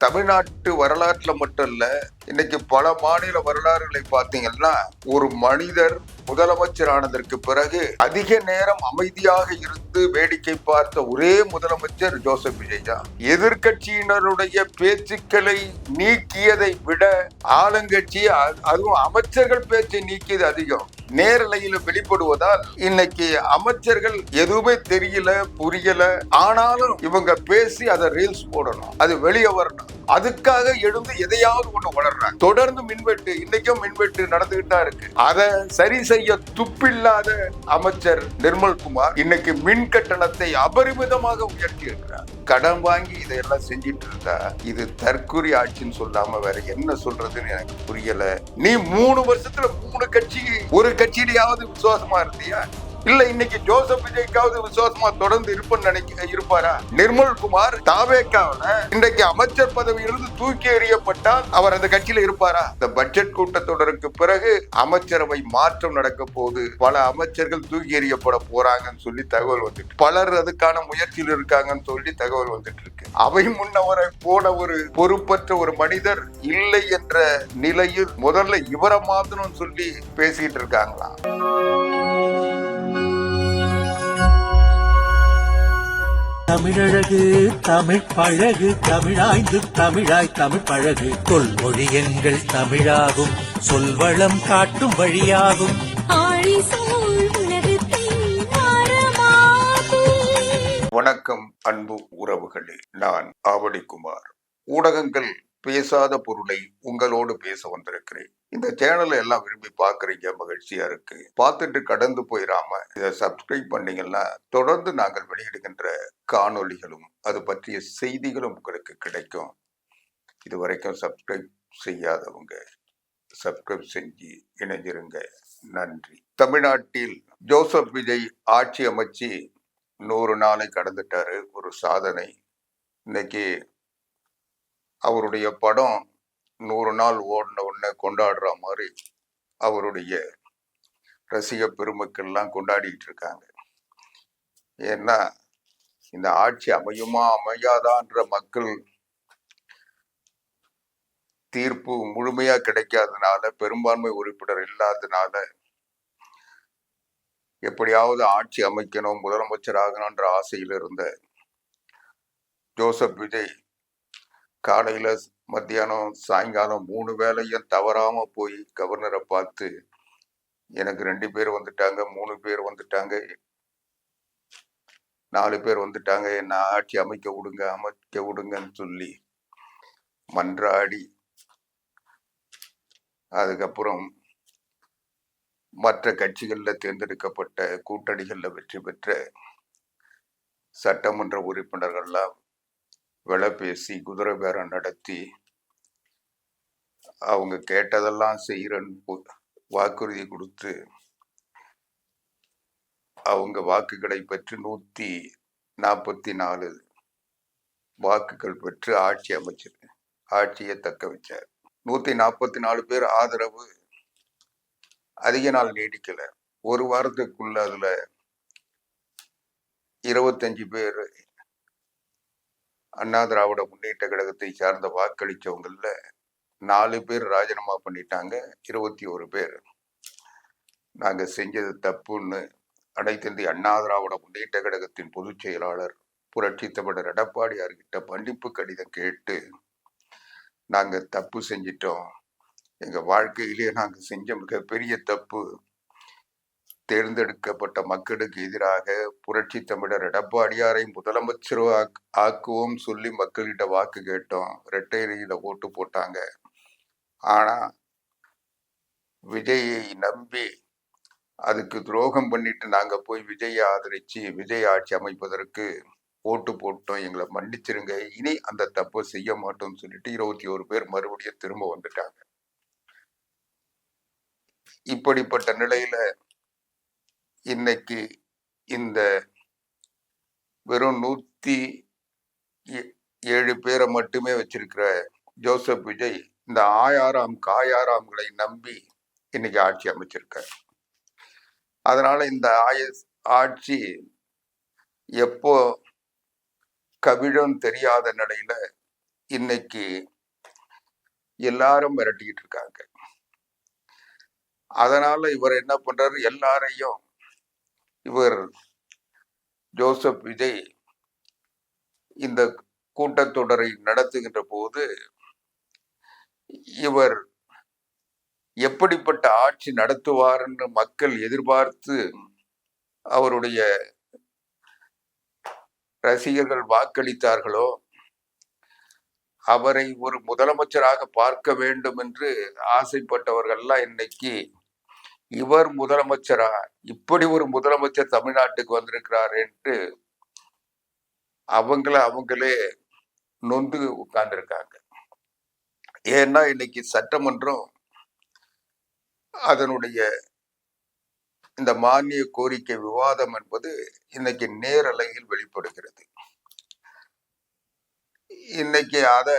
தமிழ்நாட்டு வரலாற்றுல மட்டும் இல்ல, இன்னைக்கு பல மாநில வரலாறுகளை பார்த்தீங்கன்னா, ஒரு மனிதர் முதலமைச்சர் ஆனதற்கு பிறகு அதிக நேரம் அமைதியாக இருந்து வேடிக்கை பார்த்த ஒரே முதலமைச்சர் ஜோசப் விஜய் தான். எதிர்கட்சியினருடைய பேச்சுக்களை நீக்கியதை விட ஆளுங்கட்சி, அதுவும் அமைச்சர்கள் பேச்சை நீக்கியது அதிகம். நேரலையில வெளிப்படுவதால் இன்னைக்கு அமைச்சர்கள் எதுவுமே தெரியல, புரியல. ஆனாலும் இவங்க பேசி அதை ரீல்ஸ் போடணும், அது வெளியே வரணும். அதுக்காக எழுந்து எதையாவது ஒண்ணு வளர்றாங்க. தொடர்ந்து மின்வெட்டு, இன்னைக்கும் மின்வெட்டு நடந்துகிட்டா இருக்கு. அதை சரி செய்ய துப்பில்லாத அமைச்சர் நிர்மல்குமார் இன்னைக்கு மின் கட்டணத்தை அபரிமிதமாக உயர்த்தி இருக்கிறார். கடன் வாங்கி இதையெல்லாம் செஞ்சிட்டு இருந்தா இது தற்கொலை ஆட்சின்னு சொல்லாம வேற என்ன சொல்றதுன்னு எனக்கு புரியல. நீ 3 வருஷத்துல 3 கட்சி, ஒரு கட்சியிலேயாவது விசுவாசமா இருந்தியா? இல்ல இன்னைக்கு ஜோசப் விஜய்க்காவது விசுவாசமா தொடர்ந்து இருப்பாரா? நிர்மல்குமார் தாவேக்காவில இன்றைக்கு அமைச்சர் பதவியிலிருந்து தூக்கி எறியப்பட்டால் அவர் அந்த கட்சியில இருப்பாரா? இந்த பட்ஜெட் கூட்டத்தொடருக்கு பிறகு அமைச்சரவை மாற்றம் நடக்க போது, பல அமைச்சர்கள் தூக்கி எறியப்பட போறாங்கன்னு சொல்லி தகவல் வந்துட்டு, பலர் அதுக்கான முயற்சியில் இருக்காங்கன்னு சொல்லி தகவல் வந்துட்டு இருக்கு. அவை முன்னவரை போன ஒரு பொறுப்பற்ற ஒரு மனிதர் இல்லை என்ற நிலையில் முதல்ல இவரை மாத்தணும்னு சொல்லி பேசிட்டு இருக்காங்களாம். தமிழழகு தமிழ் பழகு, தமிழாய்ந்து தமிழாய் தமிழ் பழகு. தொல்மொழி எங்கள் தமிழாகும், சொல்வளம் காட்டும் வழியாகும். வணக்கம் அன்பு உறவுகளே, நான் ஆவடிக்குமார். ஊடகங்கள் பேசாத பொருளை உங்களோடு பேச வந்திருக்கிறேன். இந்த சேனலை எல்லாம் விரும்பி பாக்குறீங்க, மகிழ்ச்சியா இருக்கு. பார்த்துட்டு கடந்து போயிடாம இதை சப்ஸ்கிரைப் பண்ணீங்கன்னா தொடர்ந்து நாங்கள் வெளியிடுகின்ற காணொளிகளும் அது பற்றிய செய்திகளும் உங்களுக்கு கிடைக்கும். இது வரைக்கும் சப்ஸ்கிரைப் செய்யாதவங்க சப்ஸ்கிரைப் செஞ்சு இணைஞ்சிருங்க. நன்றி. தமிழ்நாட்டில் ஜோசப் விஜய் ஆட்சி அமைச்சு 100 நாளை கடந்துட்டாரு. ஒரு சாதனை. இன்னைக்கு அவருடைய படம் 100 நாள் ஓடின உடனே கொண்டாடுற மாதிரி அவருடைய ரசிக பெருமக்கள்லாம் கொண்டாடிட்டு இருக்காங்க. ஏன்னா இந்த ஆட்சி அமையுமா அமையாதான்ற மக்கள் தீர்ப்பு முழுமையா கிடைக்காதனால, பெரும்பான்மை உறுப்பினர் இல்லாதனால, எப்படியாவது ஆட்சி அமைக்கணும், முதலமைச்சர் ஆகணும்ன்ற ஆசையில் இருந்த ஜோசப் விஜய் காலையில, மத்தியானம், சாயங்காலம் 3 வேளையும் தவறாம போய் கவர்னரை பார்த்து, எனக்கு 2 பேர் வந்துட்டாங்க, 3 பேர் வந்துட்டாங்க, 4 பேர் வந்துட்டாங்க, என்ன ஆட்சி அமைக்க விடுங்கன்னு சொல்லி மன்றாடி, அதுக்கப்புறம் மற்ற கட்சிகள்ல தேர்ந்தெடுக்கப்பட்ட கூட்டணிகள்ல வெற்றி பெற்ற சட்டமன்ற உறுப்பினர்கள்லாம் விலை பேசி குதிரை பேரம் நடத்தி அவங்க கேட்டதெல்லாம் செய்யறன்னு வாக்குறுதி கொடுத்து அவங்க வாக்குகளை பெற்று 144 வாக்குகள் பெற்று ஆட்சியை தக்க வச்சார். 144 பேர் ஆதரவு அதிக நாள் நீடிக்கல. ஒரு வாரத்துக்குள்ள அதுல 25 பேர் அண்ணா திராவிட முன்னேற்ற கழகத்தை சார்ந்த வாக்களிச்சவங்கள்ல 4 பேர் ராஜினாமா பண்ணிட்டாங்க. 21 பேர் நாங்க செஞ்சது தப்புன்னு அனைத்து இந்திய அண்ணா திராவிட முன்னேற்ற கழகத்தின் பொதுச் செயலாளர் புரட்சி தமிழர் எடப்பாடியார்கிட்ட மன்னிப்பு கடிதம் கேட்டு, நாங்க தப்பு செஞ்சிட்டோம், எங்க வாழ்க்கையிலேயே நாங்க செஞ்ச மிகப்பெரிய தப்பு, தேர்ந்தெடுக்கப்பட்ட மக்களுக்கு எதிராக புரட்சி தமிழர் எடப்பாடியாரை முதலமைச்சர் ஆக்குவோம் சொல்லி மக்கள்கிட்ட வாக்கு கேட்டோம், இரட்டையில ஓட்டு போட்டாங்க. ஆனா விஜயை நம்பி அதுக்கு துரோகம் பண்ணிட்டு நாங்க போய் விஜயை ஆதரிச்சு விஜய் ஆட்சி அமைப்பதற்கு ஓட்டு போட்டோம், எங்களை மன்னிச்சிருங்க, இனி அந்த தப்பை செய்ய மாட்டோம்னு சொல்லிட்டு 21 பேர் மறுபடியும் திரும்ப வந்துட்டாங்க. இப்படிப்பட்ட நிலையில இன்னைக்கு இந்த வெறும் 107 பேரை மட்டுமே வச்சிருக்கிற ஜோசப் விஜய் இந்த காயாராம்களை நம்பி இன்னைக்கு ஆட்சி அமைச்சிருக்காரு. அதனால இந்த ஆட்சி எப்போ கவிழும் தெரியாத நிலையில இன்னைக்கு எல்லாரும் மிரட்டிக்கிட்டு இருக்காங்க. அதனால இவர் என்ன பண்றாரு, எல்லாரையும் இவர் ஜோசப் விஜய் இந்த கூட்டத்தொடரை நடத்துகின்ற போது இவர் எப்படிப்பட்ட ஆட்சி நடத்துவார்னு மக்கள் எதிர்பார்த்து அவருடைய ரசிகர்கள் வாக்களித்தார்களோ, அவரை ஒரு முதலமைச்சராக பார்க்க வேண்டும் என்று ஆசைப்பட்டவர்கள்லாம் இன்னைக்கு இவர் முதலமைச்சரா, இப்படி ஒரு முதலமைச்சர் தமிழ்நாட்டுக்கு வந்திருக்கிறார் என்று அவங்களே நொந்து உட்கார்ந்துருக்காங்க. ஏன்னா இன்னைக்கு சட்டமன்றம் அதனுடைய இந்த மானிய கோரிக்கை விவாதம் என்பது இன்னைக்கு நேரலையில் வெளிப்படுகிறது. இன்னைக்கு அத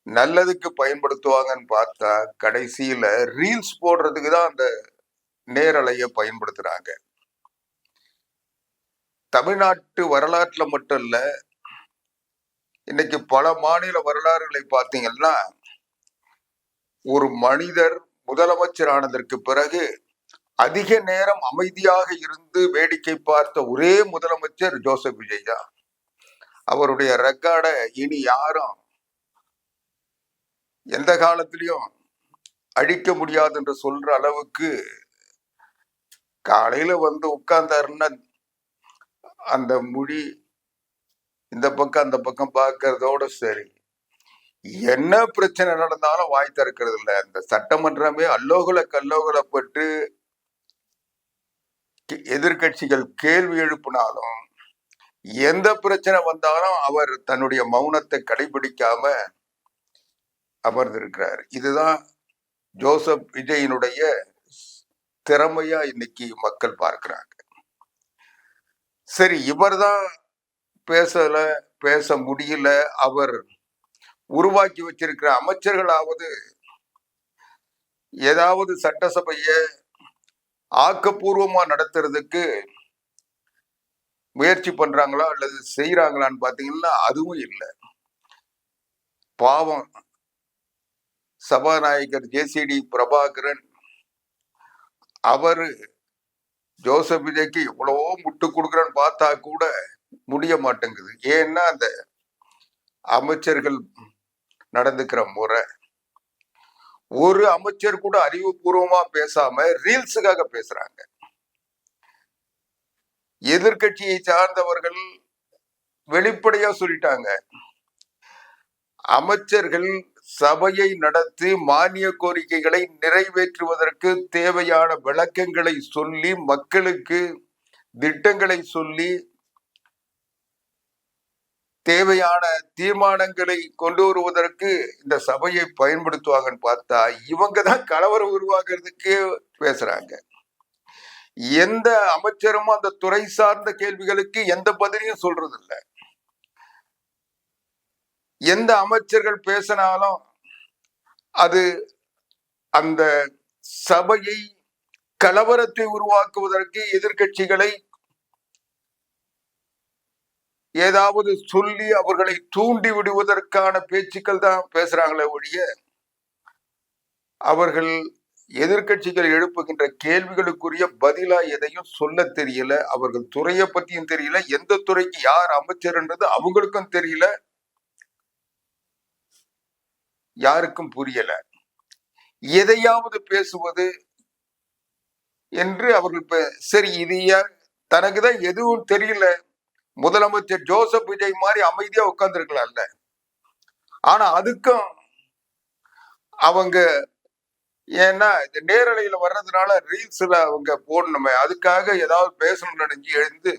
நல்லதுக்கு பயன்படுத்துவாங்கன்னு பார்த்தா கடைசியில ரீல்ஸ் போடுறதுக்கு தான் அந்த நேரலையை பயன்படுத்துறாங்க. தமிழ்நாட்டு வரலாற்றுல மட்டும் இல்ல, இன்னைக்கு பல மாநில வரலாறுகளை பார்த்தீங்கன்னா, ஒரு மனிதர் முதலமைச்சர் ஆனதற்கு பிறகு அதிக நேரம் அமைதியாக இருந்து வேடிக்கை பார்த்த ஒரே முதலமைச்சர் ஜோசப் விஜய் தான். அவருடைய ரெக்கார்டை இனி யாரும் எந்த காலத்திலையும் அழிக்க முடியாது என்று சொல்ற அளவுக்கு காலையில வந்து உட்கார்ந்தாருன்னா அந்த முடி இந்த பக்கம் அந்த பக்கம் பார்க்கறதோட சரி, என்ன பிரச்சனை நடந்தாலும் வாய் திறக்கிறது இல்லை. அந்த சட்டமன்றமே அல்லோகல கல்லோகலப்பட்டு எதிர்கட்சிகள் கேள்வி எழுப்பினாலும், எந்த பிரச்சனை வந்தாலும் அவர் தன்னுடைய மௌனத்தை கடைபிடிக்காம அமர்ந்திருக்கிறார். இதுதான் ஜோசப் விஜயினுடைய திறமையா இன்னைக்கு மக்கள் பார்க்கிறாங்க. சரி, இவர்தான் பேச முடியல, அவர் உருவாக்கி வச்சிருக்கிற அமைச்சர்களாவது ஏதாவது சட்டசபைய ஆக்கப்பூர்வமா நடத்துறதுக்கு முயற்சி பண்றாங்களா அல்லது செய்யறாங்களான்னு பாத்தீங்கன்னா அதுவும் இல்லை. பாவம் சபாநாயகர் ஜேசிடி பிரபாகரன் அவரு ஜோசப் விஜய்க்கு எவ்வளவோ முட்டு கொடுக்குறன்னு பார்த்தா கூட முடிய மாட்டேங்குது. ஏன்னா அந்த அமைச்சர்கள் நடந்துக்கிற முறை, ஒரு அமைச்சர் கூட அறிவுபூர்வமா பேசாம ரீல்ஸுக்காக பேசுறாங்க. எதிர்கட்சியை சார்ந்தவர்கள் வெளிப்படையா சொல்லிட்டாங்க, அமைச்சர்கள் சபையை நடத்தி மானிய கோரிக்கைகளை நிறைவேற்றுவதற்கு தேவையான விளக்கங்களை சொல்லி, மக்களுக்கு திட்டங்களை சொல்லி, தேவையான தீர்மானங்களை கொண்டு வருவதற்கு இந்த சபையை பயன்படுத்துவாங்கன்னு பார்த்தா இவங்க தான் கலவரம் உருவாக்குறதுக்கு பேசுறாங்க. எந்த அமைச்சரும் அந்த துறை சார்ந்த கேள்விகளுக்கு எந்த பதிலையும் சொல்றது இல்லை. எந்த அமைச்சர்கள் பேசினாலும் அது அந்த சபையை கலவரத்தை உருவாக்குவதற்கு எதிர்கட்சிகளை ஏதாவது சொல்லி அவர்களை தூண்டி விடுவதற்கான பேச்சுக்கள் தான் பேசுறாங்களே ஒழிய, அவர்கள் எதிர்கட்சிகள் எழுப்புகின்ற கேள்விகளுக்குரிய பதிலா எதையும் சொல்ல தெரியல. அவர்கள் துறையை பத்தியும் தெரியல, எந்த துறைக்கு யார் அமைச்சர்ன்றது அவங்களுக்கும் தெரியல, யாருக்கும் புரியல. எதையாவது பேசுவது என்று அவர்கள் சரி, இது தனக்குதான் எதுவும் தெரியல, முதலமைச்சர் ஜோசப் விஜய் மாதிரி அமைதியா உட்கார்ந்து இருக்கலாம்ல. ஆனா அதுக்கும் அவங்க ஏன்னா இந்த நேரலையில வர்றதுனால ரீல்ஸ்ல அவங்க போடணுமே, அதுக்காக ஏதாவது பேசணும்னு நினைஞ்சு எழுந்து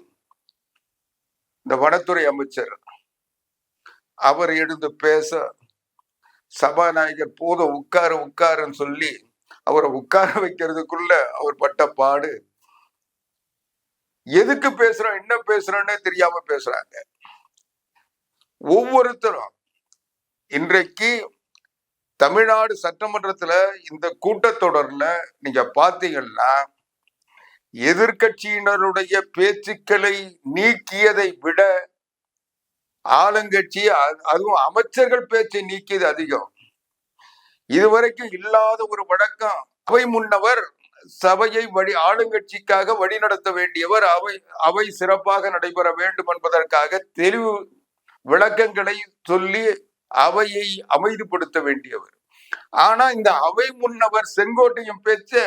இந்த வனத்துறை அமைச்சர் அவர் எழுந்து பேச, சபாநாயகர் போதும் உட்காருன்னு சொல்லி அவரை உட்கார வைக்கிறதுக்குள்ள அவர் பட்ட பாடு, எதுக்கு பேசுறோம் என்ன பேசுறோன்னே தெரியாம பேசுறாங்க. ஒவ்வொருத்தரும் இன்றைக்கு தமிழ்நாடு சட்டமன்றத்துல இந்த கூட்டத்தொடர்ல நீங்க பாத்தீங்கன்னா, எதிர்கட்சியினருடைய பேச்சுக்களை நீக்கியதை விட ஆளுங்கட்சி அதுவும் அமைச்சர்கள் பேச்சை நீக்கியது அதிகம். இதுவரைக்கும் இல்லாத ஒரு வழக்கம். அவை முன்னவர் சபையை ஆளுங்கட்சிக்காக வழிநடத்த வேண்டியவர். அவை சிறப்பாக நடைபெற வேண்டும் என்பதற்காக தெளிவு விளக்கங்களை சொல்லி அவையை அமைதிப்படுத்த வேண்டியவர். ஆனா இந்த அவை முன்னவர் செங்கோட்டையும் பேச்ச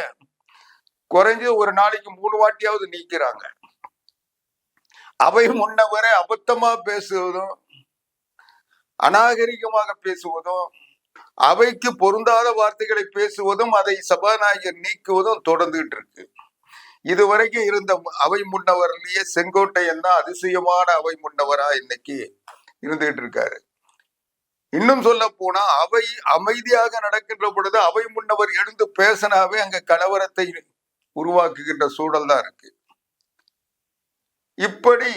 குறைஞ்சு ஒரு நாளைக்கு 3 வாட்டியாவது நீக்கிறாங்க. அவை முன்னவரை அபத்தமா பேசுவதும் அநாகரிகமாக பேசுவதும் அவைக்கு பொருந்தாத வார்த்தைகளை பேசுவதும் அதை சபாநாயகர் நீக்குவதும் தொடர்ந்துகிட்டு இருக்கு. இதுவரைக்கும் இருந்த அவை முன்னவர்லயே செங்கோட்டையன் தான் அதிசயமான அவை முன்னவரா இன்னைக்கு இருந்துகிட்டு இருக்காரு. இன்னும் சொல்ல போனா அவை அமைதியாக நடக்கின்ற பொழுது அவை முன்னவர் எழுந்து பேசினாவே அங்க கலவரத்தை உருவாக்குகின்ற சூழல் தான் இருக்கு. இப்படி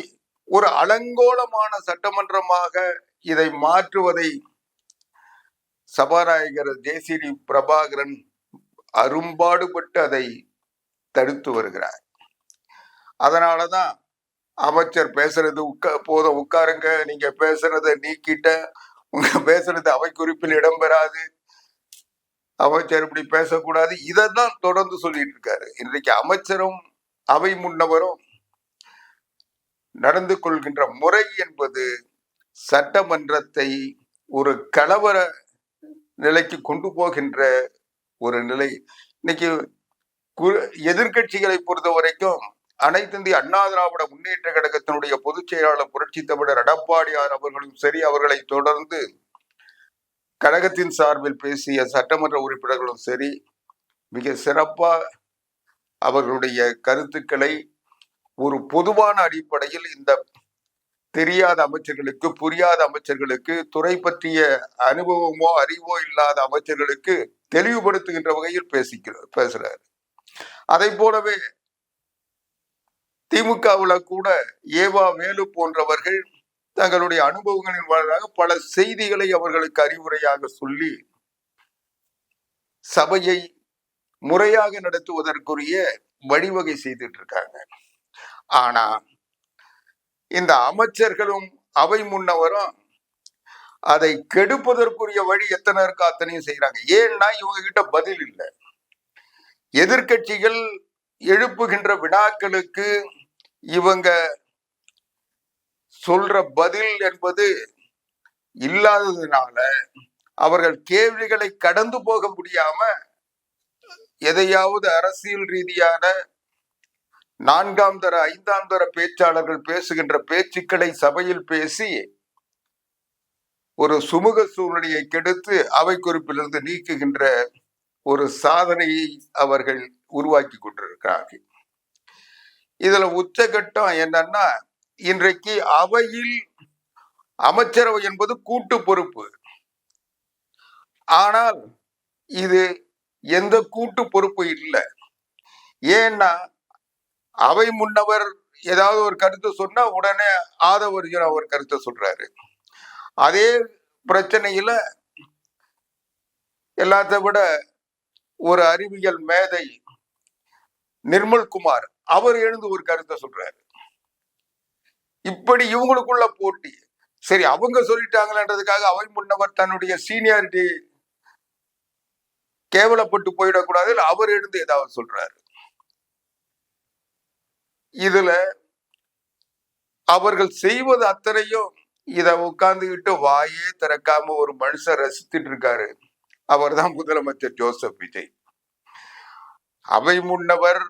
ஒரு அலங்கோலமான சட்டமன்றமாக இதை மாற்றுவதை சபாநாயகர் ஜே.சி.டி. பிரபாகரன் அரும்பாடுபட்டு அதை தடுத்து வருகிறார். அதனாலதான் அமைச்சர் பேசுறது போதும் உட்காருங்க, நீங்க பேசுறதை நீக்கிட்ட, உங்க பேசுறது அவை குறிப்பில் இடம்பெறாது, அமைச்சர் இப்படி பேசக்கூடாது, இதைதான் தொடர்ந்து சொல்லிட்டு இருக்காரு. இன்றைக்கு அமைச்சரும் அவை முன்னவரும் நடந்து கொள்கின்ற முறை என்பது சட்டமன்றத்தை ஒரு கலவர நிலைக்கு கொண்டு போகின்ற ஒரு நிலை. இன்னைக்கு எதிர்கட்சிகளை பொறுத்த வரைக்கும் அனைத்து இந்திய அண்ணா திராவிட முன்னேற்ற கழகத்தினுடைய பொதுச் செயலாளர் புரட்சி தமிழர் எடப்பாடியார் அவர்களும் சரி, அவர்களை தொடர்ந்து கழகத்தின் சார்பில் பேசிய சட்டமன்ற உறுப்பினர்களும் சரி, மிக சிறப்பா அவர்களுடைய கருத்துக்களை ஒரு பொதுவான அடிப்படையில் இந்த தெரியாத அமைச்சர்களுக்கு, புரியாத அமைச்சர்களுக்கு, துறை பற்றிய அனுபவமோ அறிவோ இல்லாத அமைச்சர்களுக்கு தெளிவுபடுத்துகின்ற வகையில் பேசுறாரு. அதை போலவே திமுகவுல கூட ஏவா வேலு போன்றவர்கள் தங்களுடைய அனுபவங்களின் வாயிலாக பல செய்திகளை அவர்களுக்கு அறிவுரையாக சொல்லி சபையை முறையாக நடத்துவதற்குரிய வழிவகை செய்துட்டு இருக்காங்க. ஆனா இந்த அமைச்சர்களும் அவை முன்னவரும் அதை கெடுப்பதற்குரிய வழி எத்தனை இருக்கோ அத்தனையும் செய்யறாங்க. ஏன்னா இவங்க கிட்ட பதில் இல்லை. எதிர்கட்சிகள் எழுப்புகின்ற வினாக்களுக்கு இவங்க சொல்ற பதில் என்பது இல்லாததுனால அவர்கள் கேள்விகளை கடந்து போக முடியாம எதையாவது அரசியல் ரீதியான 4ஆம் தர 5ஆம் தர பேச்சாளர்கள் பேசுகின்ற பேச்சுக்களை சபையில் பேசி ஒரு சுமூக சூழ்நிலையை கெடுத்து அவை குறிப்பிலிருந்து நீக்குகின்ற ஒரு சாதனையை அவர்கள் உருவாக்கி கொண்டிருக்கிறார்கள். இதுல உச்சகட்டம் என்னன்னா, இன்றைக்கு அவையில் அமைச்சரவை என்பது கூட்டு பொறுப்பு. ஆனால் இது எந்த கூட்டு பொறுப்பு இல்லை. ஏன்னா அவை முன்னவர் ஏதாவது ஒரு கருத்து சொன்னா உடனே ஆதவர்ஜுன் அவர் கருத்தை சொல்றாரு. அதே பிரச்சனையில எல்லாத்த விட ஒரு அறிவியல் மேதை நிர்மல்குமார் அவர் எழுந்து ஒரு கருத்தை சொல்றாரு. இப்படி இவங்களுக்குள்ள போட்டி. சரி, அவங்க சொல்லிட்டாங்களன்றதுக்காக அவை முன்னவர் தன்னுடைய சீனியாரிட்டி கேவலப்பட்டு போயிடக்கூடாது, அவர் எழுந்து ஏதாவது சொல்றாரு. இதுல அவர்கள் செய்வது அத்தனையும் இத உட்கார்ந்துகிட்டு வாயே திறக்காம ஒரு மனுஷன் ரசித்துட்டு இருக்காரு. அவர் தான் முதலமைச்சர் ஜோசப் விஜய். அவை முன்னவர்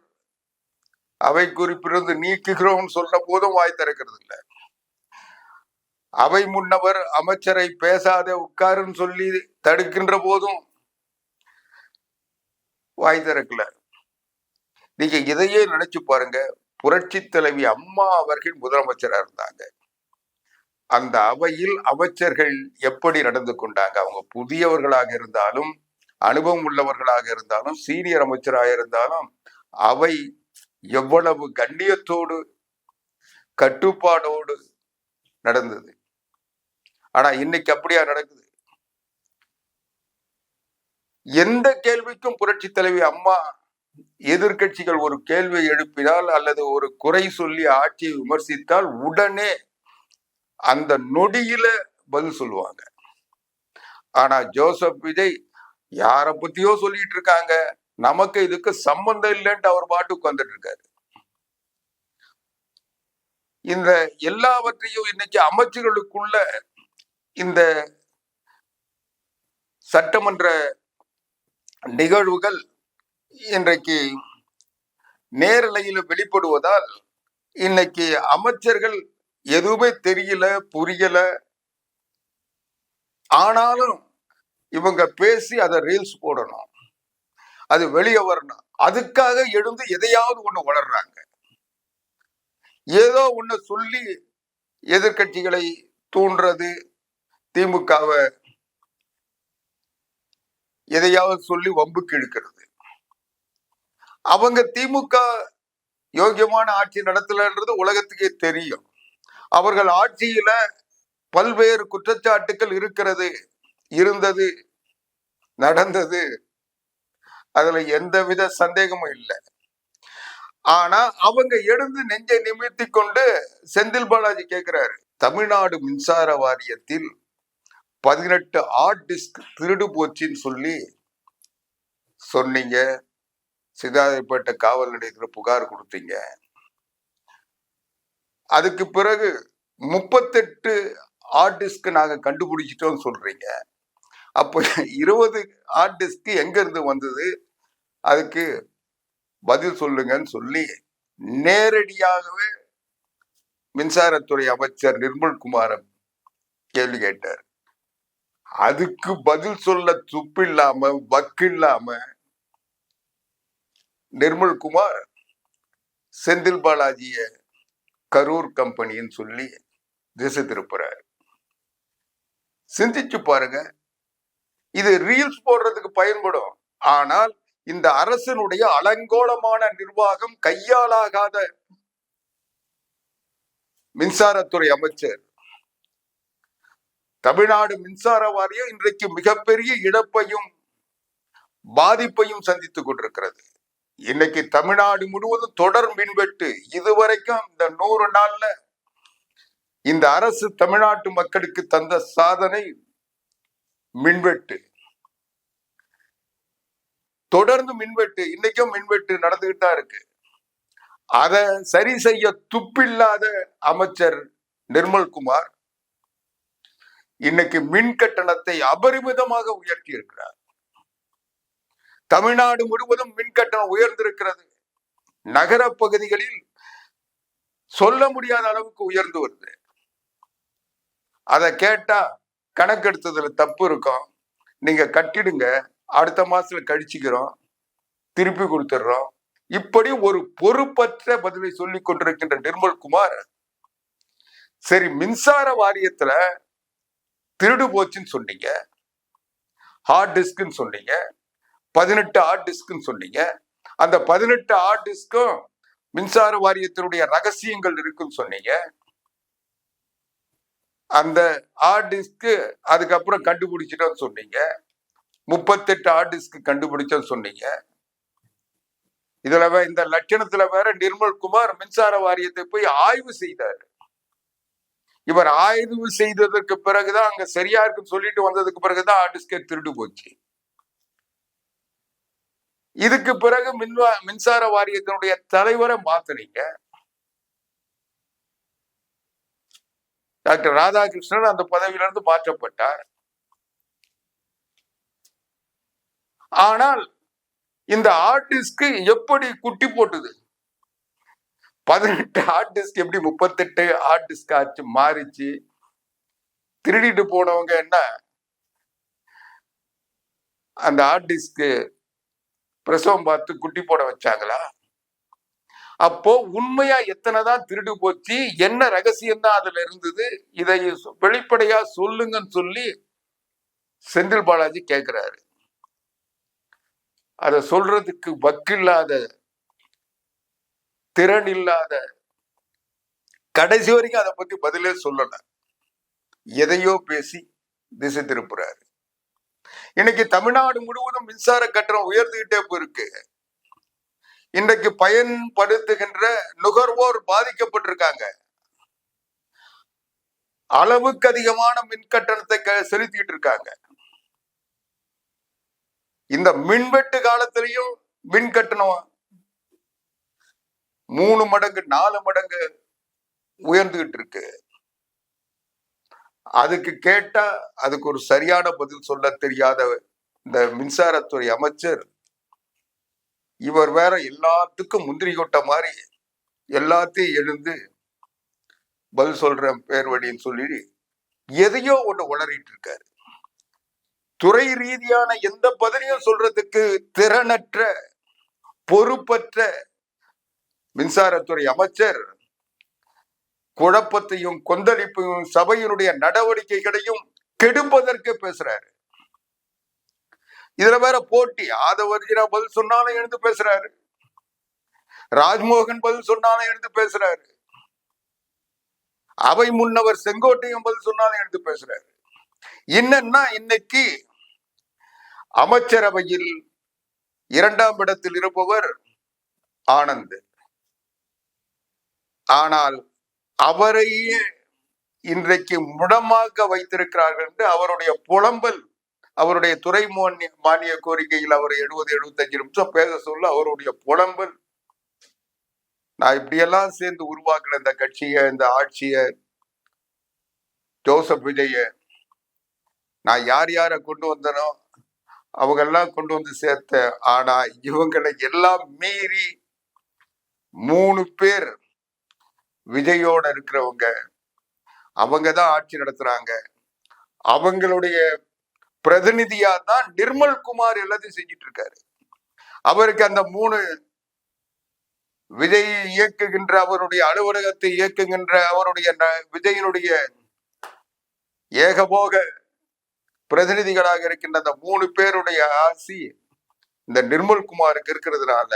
அவை குறிப்பிலிருந்து நீக்குகிறோம் சொன்ன போதும் வாய் திறக்கிறது இல்லை. அவை முன்னவர் அமைச்சரை பேசாத உட்காருன்னு சொல்லி தடுக்கின்ற போதும் வாய் திறக்கல. நீங்க இதையே நினைச்சு பாருங்க. புரட்சி தலைவி அம்மா அவர்கள் முதலமைச்சரா இருந்தாங்க. அந்த அவையில் அமைச்சர்கள் எப்படி நடந்து கொண்டாங்க? அவங்க புதியவர்களாக இருந்தாலும், அனுபவம் உள்ளவர்களாக இருந்தாலும், சீனியர் அமைச்சராக இருந்தாலும், அவை எவ்வளவு கண்ணியத்தோடு கட்டுப்பாடோடு நடந்தது. ஆனா இன்னைக்கு அப்படியா நடக்குது? எந்த கேள்விக்கும் புரட்சி தலைவி அம்மா எதிர்கட்சிகள் ஒரு கேள்வியை எழுப்பினால் அல்லது ஒரு குறை சொல்லி ஆட்சியை விமர்சித்தால் உடனே அந்த நொடியில பதில் சொல்லுவாங்க. ஆனா ஜோசப் விஜய் யார பத்தியோ சொல்லிட்டு இருக்காங்க, நமக்கு இதுக்கு சம்பந்தம் இல்லைன்ட்டு அவர் பாட்டுக்கு வந்துட்டு இருக்காரு. இந்த எல்லாவற்றையும் இன்னைக்கு அமைச்சர்களுக்குள்ள இந்த சட்டமன்ற நிகழ்வுகள் இன்றைக்கு நேரலையில் வெளிப்படுவதால் இன்னைக்கு அமைச்சர்கள் எதுவுமே தெரியல, புரியல. ஆனாலும் இவங்க பேசி அதை ரீல்ஸ் போடணும், அது வெளியே வரணும், அதுக்காக எழுந்து எதையாவது ஒண்ணு வளர்றாங்க. ஏதோ ஒண்ணு சொல்லி எதிர்கட்சிகளை தூண்டுறது, திமுகவை எதையாவது சொல்லி வம்புக்கு இழுக்கிறது. அவங்க திமுக யோகியமான ஆட்சி நடத்தலன்றது உலகத்துக்கே தெரியும். அவர்கள் ஆட்சியில பல்வேறு குற்றச்சாட்டுகள் இருக்கிறது, இருந்தது, நடந்தது. அதுல எந்தவித சந்தேகமும் இல்லை. ஆனா அவங்க எழுந்து நெஞ்சை நிமிர்த்தி கொண்டு செந்தில் பாலாஜி கேட்கிறாரு, தமிழ்நாடு மின்சார வாரியத்தில் 18 ஹார்ட் டிஸ்க் திருடு போச்சுன்னு சொல்லி சொன்னீங்க, சிதாதிரிப்பேட்டை காவல் நிலையத்தில் புகார் கொடுத்தீங்க. அதுக்கு பிறகு 38 ஹார்ட் டிஸ்க் நாங்க கண்டுபிடிச்சிட்டோம் சொல்றீங்க. அப்போ 20 ஹார்ட் டிஸ்க் எங்க இருந்து வந்தது, அதுக்கு பதில் சொல்லுங்கன்னு சொல்லி நேரடியாகவே மின்சாரத்துறை அமைச்சர் நிர்மல்குமார் கேள்வி கேட்டார். அதுக்கு பதில் சொல்ல துப்பு இல்லாம, வக்கு இல்லாம நிர்மல்குமார் செந்தில் பாலாஜிய கரூர் கம்பெனின்னு சொல்லி திசை திருப்புறாரு. சிந்திச்சு பாருங்க, இது ரீல்ஸ் போடுறதுக்கு பயன்படும். ஆனால் இந்த அரசனுடைய அலங்கோலமான நிர்வாகம், கையாலாகாத மின்சாரத்துறை அமைச்சர், தமிழ்நாடு மின்சார வாரியம் இன்றைக்கு மிகப்பெரிய இழப்பையும் பாதிப்பையும் சந்தித்துக் கொண்டிருக்கிறது. இன்னைக்கு தமிழ்நாடு முழுவதும் தொடர் மின்வெட்டு. இதுவரைக்கும் இந்த 100 நாள்ல இந்த அரசு தமிழ்நாட்டு மக்களுக்கு தந்த சாதனை மின்வெட்டு. தொடர்ந்து மின்வெட்டு, இன்னைக்கும் மின்வெட்டு நடந்துகிட்டு தான் இருக்கு. அதை சரி செய்ய துப்பில்லாத அமைச்சர் நிர்மல்குமார் இன்னைக்கு மின் கட்டணத்தை அபரிமிதமாக உயர்த்தி இருக்கிறார். தமிழ்நாடு முழுவதும் மின் கட்டணம் உயர்ந்திருக்கிறது. நகர பகுதிகளில் சொல்ல முடியாத அளவுக்கு உயர்ந்து வருது. அதை கேட்டா கணக்கெடுத்ததுல தப்பு இருக்கும், நீங்க கட்டிடுங்க, அடுத்த மாசத்துல கழிச்சுக்கிறோம், திருப்பி கொடுத்துடுறோம். இப்படி ஒரு பொறுப்பற்ற பதிலை சொல்லி கொண்டிருக்கின்ற நிர்மல்குமார், சரி மின்சார வாரியத்துல திருடு போச்சுன்னு சொன்னீங்க, ஹார்ட் டிஸ்க்னு சொன்னீங்க, 18 ஹார்ட் டிஸ்க்னு சொன்னீங்க. அந்த 18 ஹார்ட் டிஸ்க்கும் மின்சார வாரியத்தினுடைய ரகசியங்கள் இருக்குன்னு சொன்னீங்க. அந்த ஹார்ட் டிஸ்க் அதுக்கப்புறம் கண்டுபிடிச்சிட்டோன்னு சொன்னீங்க. 38 ஹார்ட் டிஸ்க் கண்டுபிடிச்சோன்னு சொன்னீங்க. இதுல இந்த லட்சணத்துல வேற நிர்மல்குமார் மின்சார வாரியத்தை போய் ஆய்வு செய்தார். இவர் ஆய்வு செய்ததற்கு பிறகுதான், அங்க சரியா இருக்குன்னு சொல்லிட்டு வந்ததுக்கு பிறகுதான் ஹார்ட் டிஸ்கே திருடு போச்சு. இதுக்கு பிறகு மின்சார வாரியத்தினுடைய தலைவரை மாத்தினீங்க. டாக்டர் ராதாகிருஷ்ணன் அந்த பதவியிலிருந்து மாற்றப்பட்டார். ஆனால் இந்த ஹார்ட் டிஸ்க் எப்படி குட்டி போட்டுது? 18 ஹார்ட் டிஸ்க் எப்படி 38 ஹார்ட் டிஸ்க் ஆச்சு, மாறிச்சு? திருடிட்டு போனவங்க என்ன அந்த ஹார்ட் டிஸ்க் பிரசவம் பார்த்து குட்டி போட வச்சாங்களா? அப்போ உண்மையா எத்தனைதான் திருடு போச்சு, என்ன ரகசியம் தான் அதுல இருந்தது, இதை வெளிப்படையா சொல்லுங்கன்னு சொல்லி செந்தில் பாலாஜி கேட்கிறாரு. அதை சொல்றதுக்கு வக்கில்லாத, திறன் இல்லாத, கடைசி வரைக்கும் அதை பத்தி பதிலே சொல்லல, எதையோ பேசி திசை திருப்புறாரு. இன்னைக்கு தமிழ்நாடு முழுவதும் மின்சார கட்டணம் உயர்ந்துகிட்டே போயிருக்கு. இன்றைக்கு பயன்படுத்துகின்ற நுகர்வோர் பாதிக்கப்பட்டிருக்காங்க. அளவுக்கு அதிகமான மின் கட்டணத்தை செலுத்திட்டு இருக்காங்க. இந்த மின்வெட்டு காலத்திலையும் மின் கட்டணம் 3 மடங்கு 4 மடங்கு உயர்ந்துகிட்டு இருக்கு. அதுக்கு கேட்டா அதுக்கு ஒரு சரியான பதில் சொல்ல தெரியாத இந்த மின்சாரத்துறை அமைச்சர், இவர் வேற எல்லாத்துக்கும் முந்திரி கொட்ட மாதிரி எல்லாத்தையும் எழுந்து பதில் சொல்ற பேர் வழின்னு சொல்லி எதையோ ஒண்ணு உளறிட்டு இருக்காரு. துறை ரீதியான எந்த பதிலையும் சொல்றதுக்கு திறனற்ற பொறுப்பற்ற மின்சாரத்துறை அமைச்சர் குழப்பத்தையும் கொந்தளிப்பையும் சபையினுடைய நடவடிக்கைகளையும் கெடுப்பதற்கு பேசுறாரு. இதுல வேற போட்டி. ஆதவர்ஜினா பதில் சொன்னாலும் எழுந்து பேசுறாரு, ராஜ்மோகன் பதில் சொன்னாலும் எழுந்து பேசுறாரு, அவை முன்னவர் செங்கோட்டையும் பதில் சொன்னாலும் எழுந்து பேசுறாரு. என்னன்னா இன்னைக்கு அமைச்சரவையில் 2ஆம் இடத்தில் இருப்பவர் ஆனந்த். ஆனால் அவரையே இன்றைக்கு முடமாக்க வைத்திருக்கிறார்கள் என்று அவருடைய புலம்பல், அவருடைய துறை மானிய கோரிக்கையில் அவர் 70-75 நிமிஷம் பேச சொல்ல அவருடைய புலம்பல், நான் இப்படியெல்லாம் சேர்ந்து உருவாக்குன இந்த கட்சியை, இந்த ஆட்சியை, ஜோசப் விஜய நான் யார் யாரை கொண்டு வந்தனோ அவங்க எல்லாம் கொண்டு வந்து சேர்த்த. ஆனா இவங்களை எல்லாம் மீறி 3 பேர் விஜயோட இருக்கிறவங்க, அவங்கதான் ஆட்சி நடத்துறாங்க. அவங்களுடைய பிரதிநிதியா தான் நிர்மல் குமார் எல்லாத்தையும் செஞ்சிட்டு இருக்காரு. அவருக்கு அந்த 3 விஜய் இயக்குகின்ற, அவருடைய அலுவலகத்தை இயக்குகின்ற, அவருடைய விஜயனுடைய ஏகபோக பிரதிநிதிகளாக இருக்கின்ற அந்த 3 பேருடைய ஆசி இந்த நிர்மல் குமாருக்கு இருக்கிறதுனால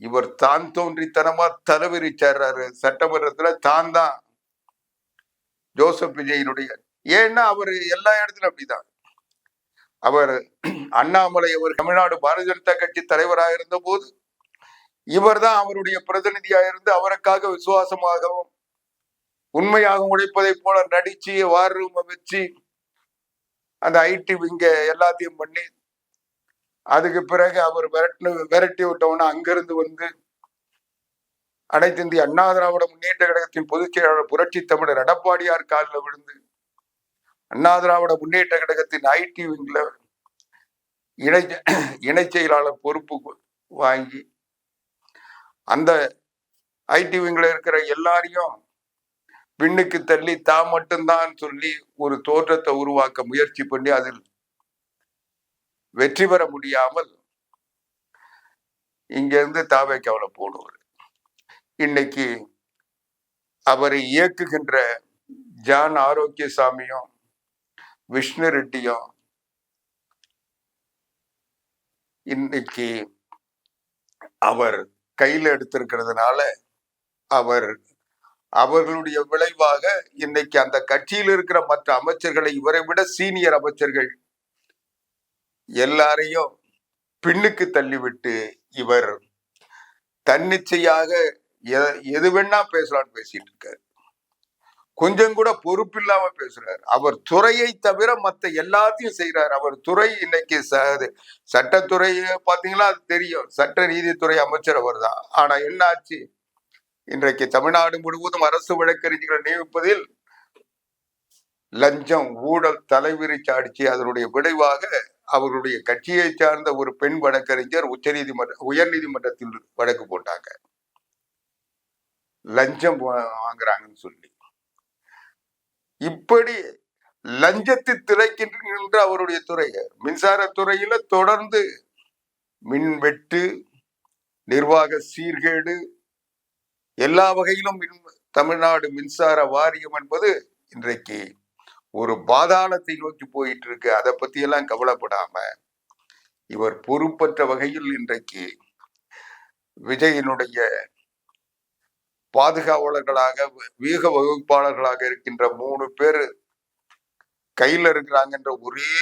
இவர் தான் தோன்றித்தனமா தலைவிரிச்சாரு சட்டமன்றத்துல. தான் ஜோசப் விஜயனுடைய, ஏன்னா அவர் எல்லா இடத்துலயும் அப்படிதான். அவர் அண்ணாமலை அவர் தமிழ்நாடு பாரதிய ஜனதா கட்சி தலைவராக இருந்த போது இவர் தான் அவருடைய பிரதிநிதியா இருந்து அவருக்காக விசுவாசமாகவும் உண்மையாக உழைப்பதை போல நடிச்சு வார் ரூமை வச்சு அந்த ஐடி விங்க எல்லாத்தையும் பண்ணி, அதுக்கு பிறகு அவர் விரட்டி விட்டவன அங்கிருந்து வந்து அனைத்து இந்திய அண்ணா திராவிட முன்னேற்ற கழகத்தின் பொதுச் செயலாளர் புரட்சி தமிழர் எடப்பாடியார் காலில் விழுந்து அண்ணா திராவிட முன்னேற்ற கழகத்தின் ஐடி விங்ல இணை செயலாளர் பொறுப்பு வாங்கி அந்த ஐடி விங்ல இருக்கிற எல்லாரையும் பின்னுக்கு தள்ளி தான் மட்டும்தான் சொல்லி ஒரு தோற்றத்தை உருவாக்க முயற்சி பண்ணி அதில் வெற்றி பெற முடியாமல் இங்க இருந்து தாவேக்காவுல போடுவார். இன்னைக்கு அவரை இயக்குகின்ற ஜான் ஆரோக்கியசாமியும் விஷ்ணு ரெட்டியும் இன்னைக்கு அவர் கையில எடுத்திருக்கிறதுனால அவர்களுடைய விளைவாக இன்னைக்கு அந்த கட்சியில் இருக்கிற மற்ற அமைச்சர்களை, இவரை விட சீனியர் அமைச்சர்கள் எல்லாரையும் பின்னுக்கு தள்ளிவிட்டு இவர் தன்னிச்சையாக எது வேணா பேசலான்னு பேசிட்டு இருக்காரு. கொஞ்சம் கூட பொறுப்பில்லாம பேசுறாரு. அவர் துறையை தவிர மற்ற எல்லாத்தையும் செய்யறாரு. அவர் துறை இன்னைக்கு சட்டத்துறையை பாத்தீங்களா, அது தெரியும், சட்ட நீதித்துறை அமைச்சர் அவர் தான். ஆனா என்ன ஆச்சு, இன்றைக்கு தமிழ்நாடு முழுவதும் அரசு வழக்கறிஞர்களை நியமிப்பதில் லஞ்சம் ஊழல் தலைவிரிச்சு அடிச்சு அதனுடைய விளைவாக அவருடைய கட்சியை சார்ந்த ஒரு பெண் வழக்கறிஞர் உயர்நீதிமன்றத்தில் வழக்கு போட்டாங்க, லஞ்சம் வாங்குறாங்கன்னு சொல்லி. இப்படி லஞ்சத்தை திளைக்கின்ற அவருடைய துறை, மின்சாரத்துறையில தொடர்ந்து மின்வெட்டு, நிர்வாக சீர்கேடு, எல்லா வகையிலும் தமிழ்நாடு மின்சார வாரியம் என்பது இன்றைக்கு ஒரு பாதாளத்தை நோக்கி போயிட்டு இருக்கு. அதை பத்தி எல்லாம் கவலைப்படாம இவர் பொறுப்பற்ற வகையில் இன்றைக்கு விஜயனுடைய பாதுகாவலர்களாக, வீக வகுப்பாளர்களாக இருக்கின்ற 3 பேர் கையில இருக்கிறாங்கன்ற ஒரே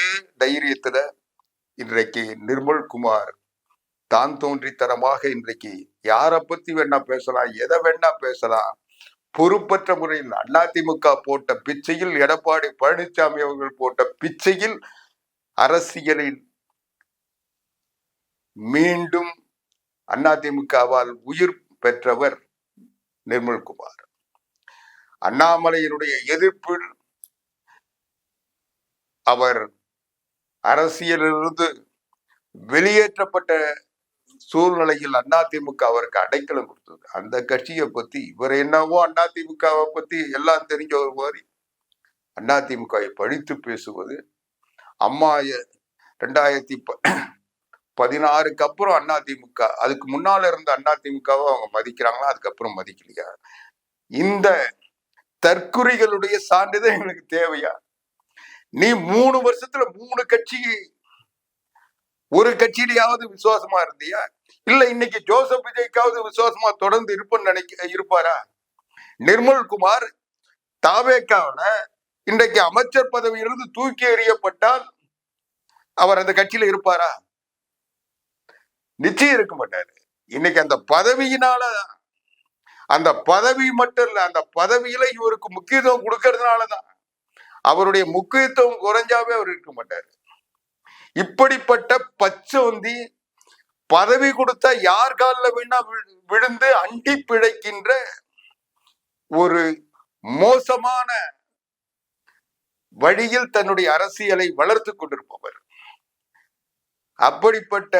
தைரியத்துல இன்றைக்கு நிர்மல் குமார் தான் தோன்றித்தனமாக இன்றைக்கு யாரை பத்தி வேணா பேசலாம், எதை வேணா பேசலாம், பொறுப்பற்ற முறையில் அதிமுக போட்ட பிச்சையில், எடப்பாடி பழனிசாமி அவர்கள் போட்ட பிச்சையில் அரசியலில் மீண்டும் அதிமுகவால் உயிர் பெற்றவர் நிர்மல்குமார். அண்ணாமலையினுடைய எதிர்ப்பில் அவர் அரசியலிலிருந்து வெளியேற்றப்பட்ட சூழ்நிலையில் அதிமுக அவருக்கு அடைக்கலம் கொடுத்தது. அந்த கட்சியை பத்தி இவர் என்னவோ அதிமுகவை பத்தி எல்லாம் தெரிஞ்ச ஒரு மாதிரி அதிமுகவை பழித்து பேசுவது, அம்மா 2016க்கு அப்புறம் அதிமுக, அதுக்கு முன்னால இருந்த அதிமுகவை அவங்க மதிக்கிறாங்களா, அதுக்கப்புறம் மதிக்கலையா? இந்த தற்குறிகளுடைய சான்றிதழ் எங்களுக்கு தேவையா? நீ 3 வருஷத்துல 3 கட்சி, ஒரு கட்சியிலேயாவது விசுவாசமா இருந்தியா? இல்ல இன்னைக்கு ஜோசப் விஜய்க்காவது விசுவாசமா தொடர்ந்து இருப்பாரா? நிர்மல்குமார் தாவேக்காவில இன்றைக்கு அமைச்சர் பதவியிலிருந்து தூக்கி எறியப்பட்டால் அவர் அந்த கட்சியில இருப்பாரா? நிச்சயம் இருக்க மாட்டாரு. இன்னைக்கு அந்த பதவியினால, அந்த பதவி மட்டும் இல்ல, அந்த பதவியில இவருக்கு முக்கியத்துவம் கொடுக்கறதுனாலதான், அவருடைய முக்கியத்துவம் குறைஞ்சாவே அவர் இருக்க மாட்டாரு. இப்படிப்பட்ட பச்சோந்தி பதவி கொடுத்தா யார் காலில் வேணா விழுந்து அண்டி பிழைக்கின்ற ஒரு மோசமான வழியில் தன்னுடைய அரசியலை வளர்த்து கொண்டிருப்பவர். அப்படிப்பட்ட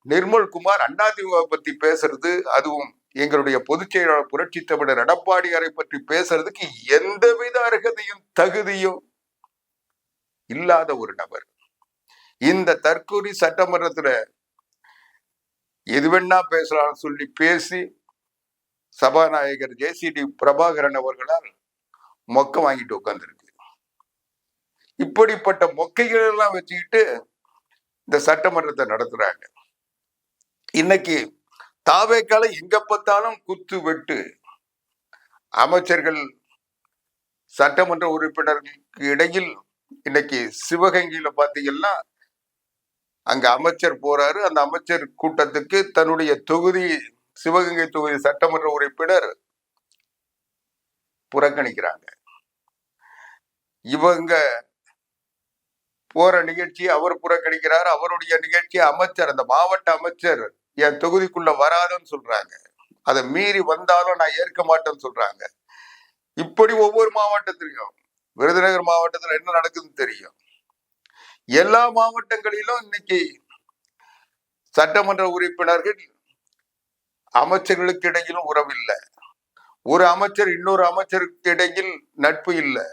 நிர்மல்குமார் அதிமுக பத்தி பேசுறது, அதுவும் எங்களுடைய பொதுச் செயலாளர் புரட்சி தமிழர் எடப்பாடியாரை பற்றி பேசுறதுக்கு எந்தவித அர்ஹதையும் தகுதியும் இல்லாத ஒரு நபர். இந்த தற்கூரி சட்டமன்றத்துல எது வேணா பேசலாம் சொல்லி பேசி சபாநாயகர் JCD பிரபாகரன் அவர்களால் மொக்க வாங்கிட்டு உட்கார்ந்துருக்கு. இப்படிப்பட்ட மொக்கைகள் எல்லாம் வச்சுக்கிட்டு இந்த சட்டமன்றத்தை நடத்துறாங்க. இன்னைக்கு தாவேக்கால எங்க பார்த்தாலும் குத்து வெட்டு, அமைச்சர்கள் சட்டமன்ற உறுப்பினர்களுக்கு இடையில். இன்னைக்கு சிவகங்கையில பாத்தீங்கன்னா அங்க அமைச்சர் போறாரு, அந்த அமைச்சர் கூட்டத்துக்கு தன்னுடைய தொகுதி, சிவகங்கை தொகுதி சட்டமன்ற உறுப்பினர் புறக்கணிக்கிறாங்க. இவங்க போற நிகழ்ச்சியை அவர் புறக்கணிக்கிறார், அவருடைய நிகழ்ச்சி அமைச்சர், அந்த மாவட்ட அமைச்சர் என் தொகுதிக்குள்ள வராதுன்னு சொல்றாங்க. அதை மீறி வந்தாலும் நான் ஏற்க மாட்டேன்னு சொல்றாங்க. இப்படி ஒவ்வொரு மாவட்டத்திலையும், விருதுநகர் மாவட்டத்துல என்ன நடக்குதுன்னு தெரியும். எல்லா மாவட்டங்களிலும் இன்னைக்கு சட்டமன்ற உறுப்பினர்கள் அமைச்சர்களுக்கு இடையிலும் உறவில்லை, ஒரு அமைச்சர் இன்னொரு அமைச்சருக்கு இடையில் நட்பு இல்லை.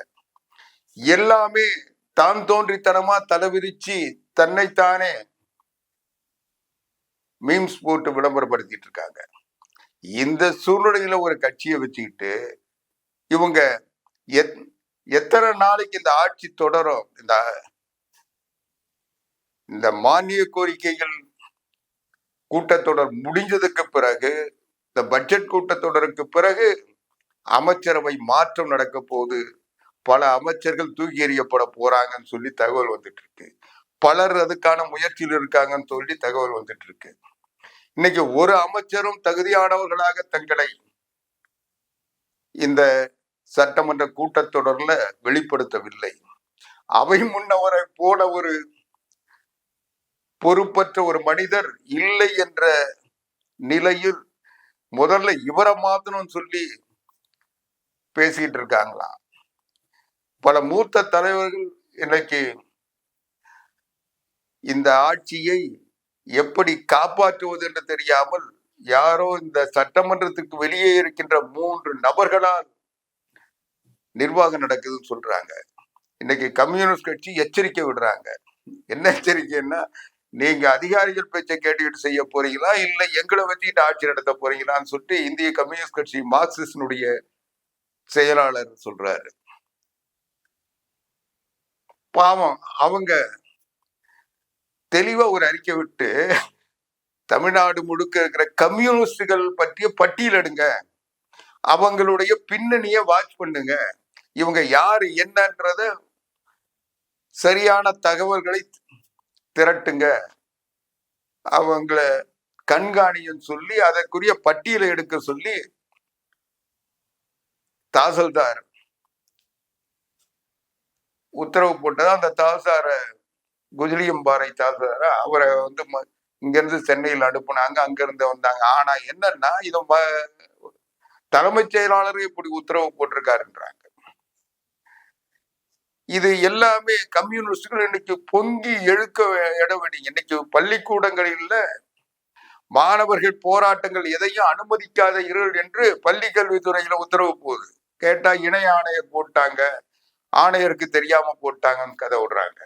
எல்லாமே தான் தோன்றித்தனமா தலைவிரிச்சு தன்னைத்தானே மீம்ஸ் போட்டு விளம்பரப்படுத்திட்டு இருக்காங்க. இந்த சூழ்நிலையில ஒரு கட்சியை வச்சுக்கிட்டு இவங்க எத்தனை நாளைக்கு இந்த ஆட்சி தொடரும்? இந்த மானிய கோரிக்கைகள் கூட்டத்தொடர் முடிஞ்சதுக்கு பிறகு, இந்த பட்ஜெட் கூட்டத்தொடருக்கு பிறகு அமைச்சரவை மாற்றம் நடக்க போகுது, பல அமைச்சர்கள் தூக்கி எறியப்பட போறாங்கன்னு சொல்லி தகவல் வந்துட்டு இருக்கு. பலர் அதுக்கான முயற்சியில் இருக்காங்கன்னு சொல்லி தகவல் வந்துட்டு இருக்கு. இன்னைக்கு ஒரு அமைச்சரும் தகுதியானவர்களாக தங்களை இந்த சட்டமன்ற கூட்டத்தொடர்ல வெளிப்படுத்தவில்லை. அவை முன்னவரை போல ஒரு பொறுப்பற்ற ஒரு மனிதர் இல்லை என்ற நிலையில் முதல்ல இவரை மாத்தணும்னு சொல்லி பேசிட்டு இருக்காங்களாம். பல மூத்த தலைவர்கள் இன்னைக்கு இந்த ஆட்சியை எப்படி காப்பாற்றுவது என்று தெரியாமல் யாரோ இந்த சட்டமன்றத்துக்கு வெளியே இருக்கின்ற 3 நபர்களால் நிர்வாகம் நடக்குதுன்னு சொல்றாங்க. இன்னைக்கு கம்யூனிஸ்ட் கட்சி எச்சரிக்கை விடுறாங்க. என்ன எச்சரிக்கைன்னா, நீங்க அதிகாரிகள் பேச்சை கேட்டுக்கிட்டு செய்ய போறீங்களா, இல்ல எங்களை வச்சுக்கிட்டு ஆட்சி நடத்த போறீங்களான்னு சொல்லிட்டு இந்திய கம்யூனிஸ்ட் கட்சி மார்க்சிஸ்டினுடைய செயலாளர் சொல்றாரு. பாவம், அவங்க தெளிவா ஒரு அறிக்கை விட்டு தமிழ்நாடு முழுக்க இருக்கிற கம்யூனிஸ்டுகள் பற்றிய பட்டியல் எடுங்க, அவங்களுடைய பின்னணியை வாட்ச் பண்ணுங்க, இவங்க யாரு என்னன்றத சரியான தகவல்களை திரட்டுங்க, அவங்கள கண்காணியும் சொல்லி அதற்குரிய பட்டியலை எடுக்க சொல்லி தாசில்தார் உத்தரவு போட்டதா, அந்த தாசில்தார குஜிலியம்பாறை தாசில்தார அவரை வந்து இங்க இருந்து சென்னையில் அனுப்புனாங்க, அங்க இருந்து வந்தாங்க. ஆனா என்னன்னா, இத தலைமைச் செயலாளர் இப்படி உத்தரவு போட்டிருக்காருன்றாங்க. இது எல்லாமே கம்யூனிஸ்டுகள் இன்னைக்கு பொங்கி எழுக்க இடவெடி. இன்னைக்கு பள்ளிக்கூடங்களில் மாணவர்கள் போராட்டங்கள் எதையும் அனுமதிக்காத இருள் என்று பள்ளி கல்வித்துறையில உத்தரவு போகுது. கேட்டா இணை ஆணையர் போட்டாங்க, ஆணையருக்கு தெரியாம போட்டாங்கன்னு கதை விடுறாங்க.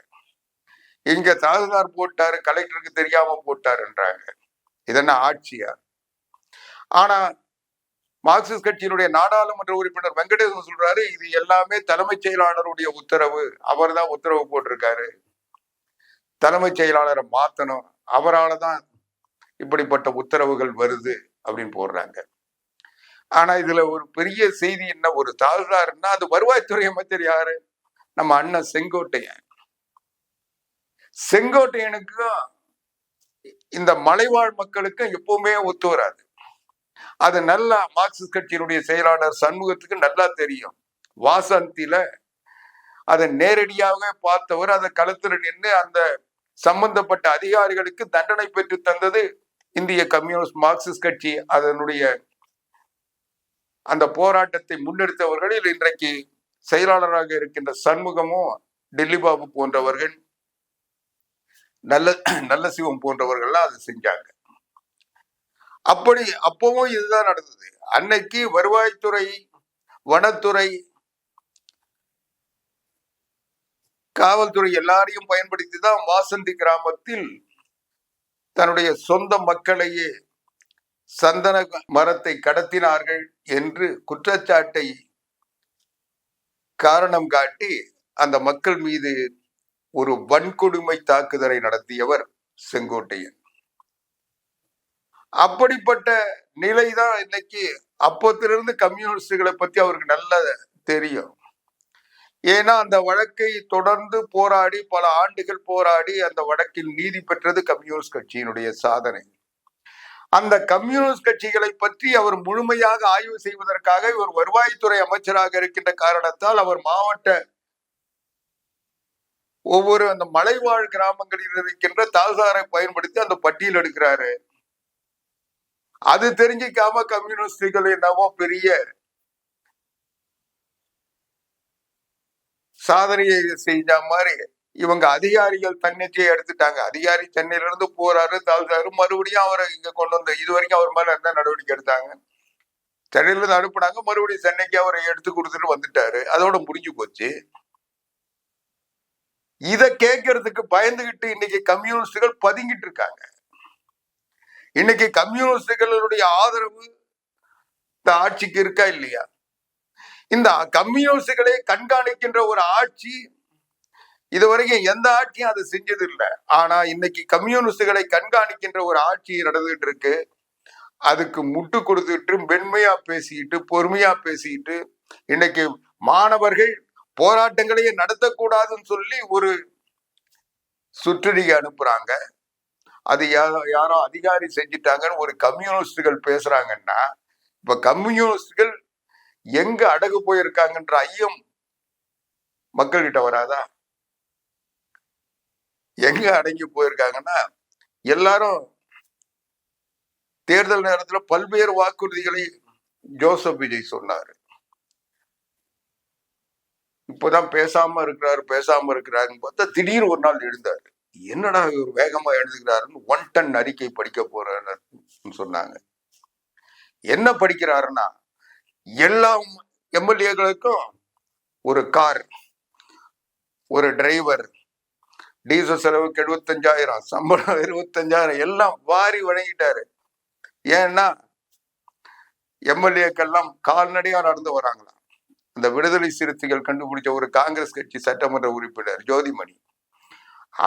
இங்க தாசில்தார் போட்டாரு, கலெக்டருக்கு தெரியாம போட்டாருன்றாங்க. இதென்ன ஆட்சியா? ஆனா மார்க்சிஸ்ட் கட்சியினுடைய நாடாளுமன்ற உறுப்பினர் வெங்கடேசன் சொல்றாரு, இது எல்லாமே தலைமைச் செயலாளருடைய உத்தரவு, அவர் தான் உத்தரவு போட்டிருக்காரு, தலைமைச் செயலாளரை மாத்தணும், அவரால் தான் இப்படிப்பட்ட உத்தரவுகள் வருது அப்படின்னு போடுறாங்க. ஆனா இதுல ஒரு பெரிய செய்தி என்ன, ஒரு தாசில்தார்னா அது வருவாய்த்துறை அமைச்சர் யாரு? நம்ம அண்ணன் செங்கோட்டையன். செங்கோட்டையனுக்கும் இந்த மலைவாழ் மக்களுக்கும் எப்பவுமே ஒத்து வராது. அது நல்லா மார்க்சிஸ்ட் கட்சியினுடைய செயலாளர் சண்முகத்துக்கு நல்லா தெரியும். வாசந்தில அதை நேரடியாக பார்த்தவர், அதை களத்தில் நின்று அந்த சம்பந்தப்பட்ட அதிகாரிகளுக்கு தண்டனை பெற்று தந்தது இந்திய கம்யூனிஸ்ட் மார்க்சிஸ்ட் கட்சி. அதனுடைய அந்த போராட்டத்தை முன்னெடுத்தவர்களில் இன்றைக்கு செயலாளராக இருக்கின்ற சண்முகமும், டெல்லி பாபு போன்றவர்கள், நல்ல சிவம் போன்றவர்கள்லாம் அதை செஞ்சாங்க. அப்படி அப்பவும் இதுதான் நடந்தது. அன்னைக்கு வருவாய்த்துறை, வனத்துறை, காவல்துறை எல்லாரையும் பயன்படுத்தி தான் வாசந்தி கிராமத்தில் தன்னுடைய சொந்த மக்களையே சந்தன மரத்தை கடத்தினார்கள் என்று குற்றச்சாட்டை காரணம் காட்டி அந்த மக்கள் மீது ஒரு வன்கொடுமை தாக்குதலை நடத்தியவர் செங்கோட்டையன். அப்படிப்பட்ட நிலைதான் இன்னைக்கு. அப்பத்திலிருந்து கம்யூனிஸ்டுகளை பத்தி அவருக்கு நல்லா தெரியும். ஏன்னா அந்த வழக்கை தொடர்ந்து போராடி, பல ஆண்டுகள் போராடி அந்த வழக்கில் நீதி பெற்றது கம்யூனிஸ்ட் கட்சியினுடைய சாதனை. அந்த கம்யூனிஸ்ட் கட்சிகளை பற்றி அவர் முழுமையாக ஆய்வு செய்வதற்காக இவர் வருவாய்த்துறை அமைச்சராக இருக்கின்ற காரணத்தால் அவர் மாவட்ட ஒவ்வொரு அந்த மலைவாழ் கிராமங்களில் இருக்கின்ற தாசில்தாரை பயன்படுத்தி அந்த பட்டியல் எடுக்கிறாரு. அது தெரிஞ்சிக்காம கம்யூனிஸ்டுகள் என்னவோ பெரிய சாதனையை செஞ்ச மாதிரி இவங்க அதிகாரிகள் தன்னிச்சையை எடுத்துட்டாங்க. அதிகாரி சென்னையில இருந்து போறாரு, தாழ்ந்தாரு, மறுபடியும் அவரை இங்க கொண்டு வந்து இது வரைக்கும் அவர் மேல என்ன நடவடிக்கை எடுத்தாங்க? சென்னையில இருந்து அனுப்புனாங்க, மறுபடியும் சென்னைக்கு அவரை எடுத்து கொடுத்துட்டு வந்துட்டாரு, அதோட முடிஞ்சு போச்சு. இத கேட்கறதுக்கு பயந்துகிட்டு இன்னைக்கு கம்யூனிஸ்டுகள் பதுங்கிட்டு இருக்காங்க. இன்னைக்கு கம்யூனிஸ்டுகளுடைய ஆதரவு இந்த ஆட்சிக்கு இருக்கா இல்லையா? இந்த கம்யூனிஸ்டுகளை கண்காணிக்கின்ற ஒரு ஆட்சி இதுவரைக்கும் எந்த ஆட்சியும் அதை செஞ்சது இல்லை. ஆனா இன்னைக்கு கம்யூனிஸ்டுகளை கண்காணிக்கின்ற ஒரு ஆட்சி நடந்துட்டு இருக்கு. அதுக்கு முட்டு கொடுத்துட்டு, மென்மையா பேசிக்கிட்டு, பொறுமையா பேசிக்கிட்டு, இன்னைக்கு மாணவர்கள் போராட்டங்களையே நடத்தக்கூடாதுன்னு சொல்லி ஒரு சுற்றறிக்கை அனுப்புறாங்க. அது யாரோ அதிகாரி செஞ்சிட்டாங்கன்னு ஒரு கம்யூனிஸ்டுகள் பேசுறாங்கன்னா, இப்ப கம்யூனிஸ்டுகள் எங்க அடகு போயிருக்காங்கன்ற ஐயம் மக்கள்கிட்ட வராதா? எங்க அடங்கி போயிருக்காங்கன்னா, எல்லாரும் தேர்தல் நேரத்துல பல்வேறு வாக்குறுதிகளை ஜோசப் விஜய் சொன்னாரு. இப்பதான் பேசாம இருக்கிறாருன்னு பார்த்தா திடீர்னு ஒரு நாள் எழுந்தாரு. என்னடா இவர் வேகமா எழுதுகிறாருன்னு 1 டன் அறிக்கை படிக்க போறேன்னு சொன்னாங்க. என்ன படிக்கிறாருன்னா, எல்லா எம்எல்ஏக்களுக்கும் ஒரு கார், ஒரு டிரைவர், டீசல் செலவுக்கு 75,000, சம்பளம் 25,000 எல்லாம் வாரி வழங்கிட்டாரு. ஏன்னா எம்எல்ஏக்கெல்லாம் கால்நடையா நடந்து வராங்களாம். இந்த விடுதலை சிறுத்தைகள் கண்டுபிடிச்ச ஒரு காங்கிரஸ் கட்சி சட்டமன்ற உறுப்பினர் ஜோதிமணி,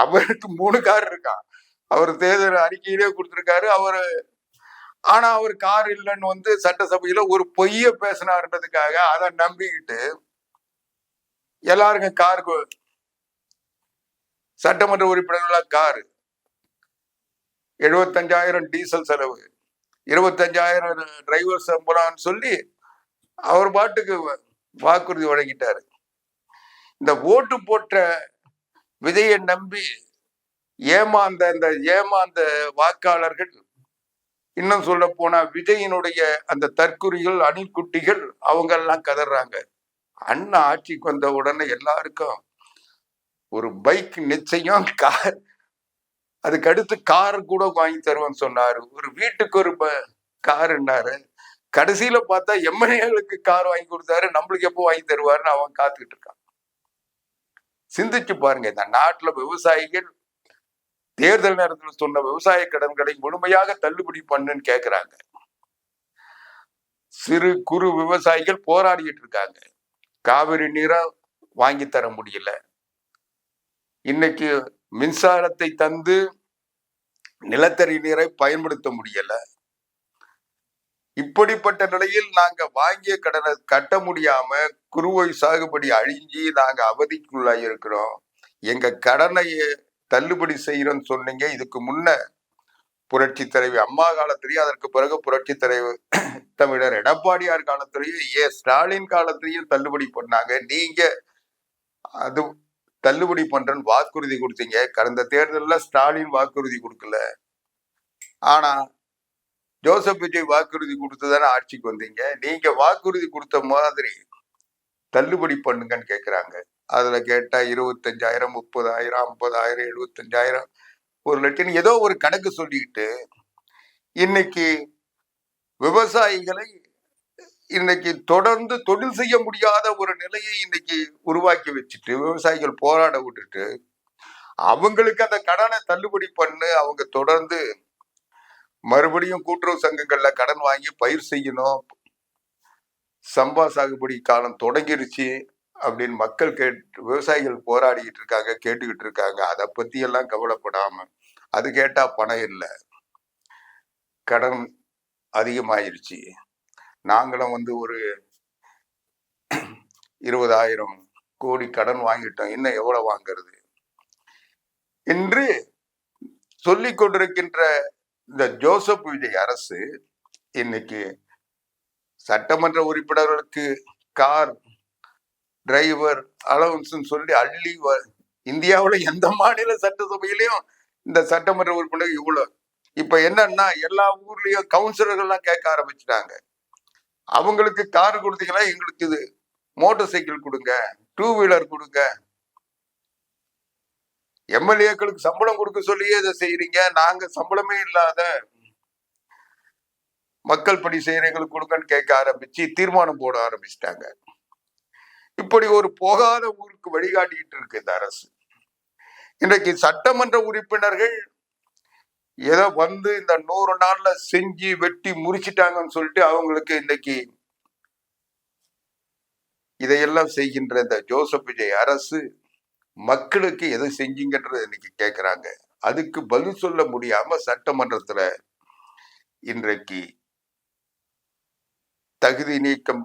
அவருக்கு 3 கார் இருக்கான். அவர் தேர்தல் அறிக்கையிலே கொடுத்திருக்காரு. ஆனா அவர் கார் இல்லைன்னு வந்து சட்டசபையில ஒரு பொய்ய பேசினாருன்றதுக்காக அதை நம்பிக்கிட்டு எல்லாருக்கும் காருக்கு சட்டமன்ற உறுப்பினர்களா காரு, 75,000 டீசல் செலவு, 25,000 டிரைவர் சம்பளம்னு சொல்லி அவர் பாட்டுக்கு வாக்குறுதி வழங்கிட்டாரு. இந்த ஓட்டு போட்ட விதையை நம்பி ஏமாந்த வாக்காளர்கள், இன்னும் சொல்ல போனா விஜயினுடைய அந்த தற்குறிகள், அணில்குட்டிகள் அவங்க எல்லாம் கதறாங்க. அண்ணா ஆட்சிக்கு வந்த உடனே எல்லாருக்கும் ஒரு பைக் நிச்சயம், கார், அதுக்கு அடுத்து கார் கூட வாங்கி தருவேன்னு சொன்னாரு. ஒரு வீட்டுக்கு ஒரு காருன்னாரு. கடைசியில பார்த்தா எம்எல்ஏகளுக்கு கார் வாங்கி கொடுத்தாரு. நம்மளுக்கு எப்போ வாங்கி தருவாருன்னு அவன் காத்துக்கிட்டு இருக்கான். சிந்திச்சு பாருங்க, இந்த நாட்டுல விவசாயிகள் தேர்தல் நேரத்தில் சொன்ன விவசாய கடன்களை முழுமையாக தள்ளுபடி பண்ணுன்னு கேட்கிறாங்க. சிறு குறு விவசாயிகள் போராடிட்டு இருக்காங்க. காவிரி நீரை வாங்கி தர முடியல. இன்னைக்கு மின்சாரத்தை தந்து நிலத்தடி நீரை பயன்படுத்த முடியல. இப்படிப்பட்ட நிலையில் நாங்க வாங்கிய கடனை கட்ட முடியாம குறுவை சாகுபடி அழிஞ்சி நாங்க அவதிக்குள்ளாய் இருக்கிறோம். எங்க கடனை தள்ளுபடி செய்யறோம்னு சொன்னீங்க. இதுக்கு முன்ன புரட்சி தலைவி அம்மா காலத்திலேயே, அதற்கு பிறகு புரட்சி தலைவர் தமிழர் எடப்பாடியார் காலத்திலேயும், ஸ்டாலின் காலத்திலையும் தள்ளுபடி பண்ணாங்க. நீங்க அது தள்ளுபடி பண்றேன்னு வாக்குறுதி கொடுத்தீங்க. கடந்த தேர்தலில் ஸ்டாலின் வாக்குறுதி கொடுக்கல. ஆனா ஜோசப் விஜய் வாக்குறுதி கொடுத்துதானே ஆட்சிக்கு வந்தீங்க. நீங்க வாக்குறுதி கொடுத்த மாதிரி தள்ளுபடி பண்ணுங்கன்னு கேட்கிறாங்க. அதுல கேட்டா 25,000, 30,000, 50,000, 75,000, 1,00,000 ஏதோ ஒரு கணக்கு சொல்லிட்டு இன்னைக்கு விவசாயிகளை இன்னைக்கு தொடர்ந்து தொழில் செய்ய முடியாத ஒரு நிலையை இன்னைக்கு உருவாக்கி வச்சுட்டு விவசாயிகள் போராட விட்டுட்டு அவங்களுக்கு அந்த கடனை தள்ளுபடி பண்ணு, அவங்க தொடர்ந்து மறுபடியும் கூட்டுறவு சங்கங்கள்ல கடன் வாங்கி பயிர் செய்யணும், சம்பா சாகுபடி காலம் தொடங்கிருச்சு அப்படின்னு மக்கள் விவசாயிகள் போராடிக்கிட்டு இருக்காங்க, கேட்டுக்கிட்டு இருக்காங்க. அதை பத்தி எல்லாம் கவலைப்படாம அது கேட்டா பணம் இல்லை, கடன் அதிகமாயிருச்சு, நாங்களும் ஒரு 20,000 கோடி கடன் வாங்கிட்டோம், இன்னும் எவ்வளவு வாங்கிறது என்று சொல்லிக் கொண்டிருக்கின்ற இந்த ஜோசப் விஜய் அரசு இன்னைக்கு சட்டமன்ற உறுப்பினர்களுக்கு கார், டிரைவர் அலவன்ஸ் சொல்லி அள்ளி, இந்தியாவில் எந்த மாநில சட்டசபையிலையும் இந்த சட்டமன்ற உறுப்பினர் இவ்வளவு. இப்ப என்னன்னா எல்லா ஊர்லயும் கவுன்சிலர்கள்லாம் கேட்க ஆரம்பிச்சுட்டாங்க. அவங்களுக்கு கார் கொடுத்தீங்களா, எங்களுக்கு இது மோட்டார் சைக்கிள் கொடுங்க, 2 வீலர் கொடுங்க. எம்எல்ஏக்களுக்கு சம்பளம் கொடுக்க சொல்லியே இதை செய்யறீங்க. நாங்க சம்பளமே இல்லாத மக்கள் பணி செய்யறவங்களுக்கு கொடுங்கன்னு கேட்க ஆரம்பிச்சு தீர்மானம் போட ஆரம்பிச்சிட்டாங்க. இப்படி ஒரு போகாத ஊருக்கு வழிகாட்டிட்டு இருக்கு இந்த அரசு. இன்றைக்கு சட்டமன்ற உறுப்பினர்கள் ஏதோ இந்த 100 நாள்ல செஞ்சு வெட்டி முறிச்சிட்டாங்கன்னு சொல்லிட்டு அவங்களுக்கு இன்னைக்கு இதையெல்லாம் செய்கின்ற இந்த ஜோசப் விஜய் அரசு மக்களுக்கு எதை செஞ்சீங்கன்றது இன்னைக்கு கேட்கிறாங்க. அதுக்கு பதில் சொல்ல முடியாம சட்டமன்றத்துல இன்றைக்கு தகுதி நீக்கம்,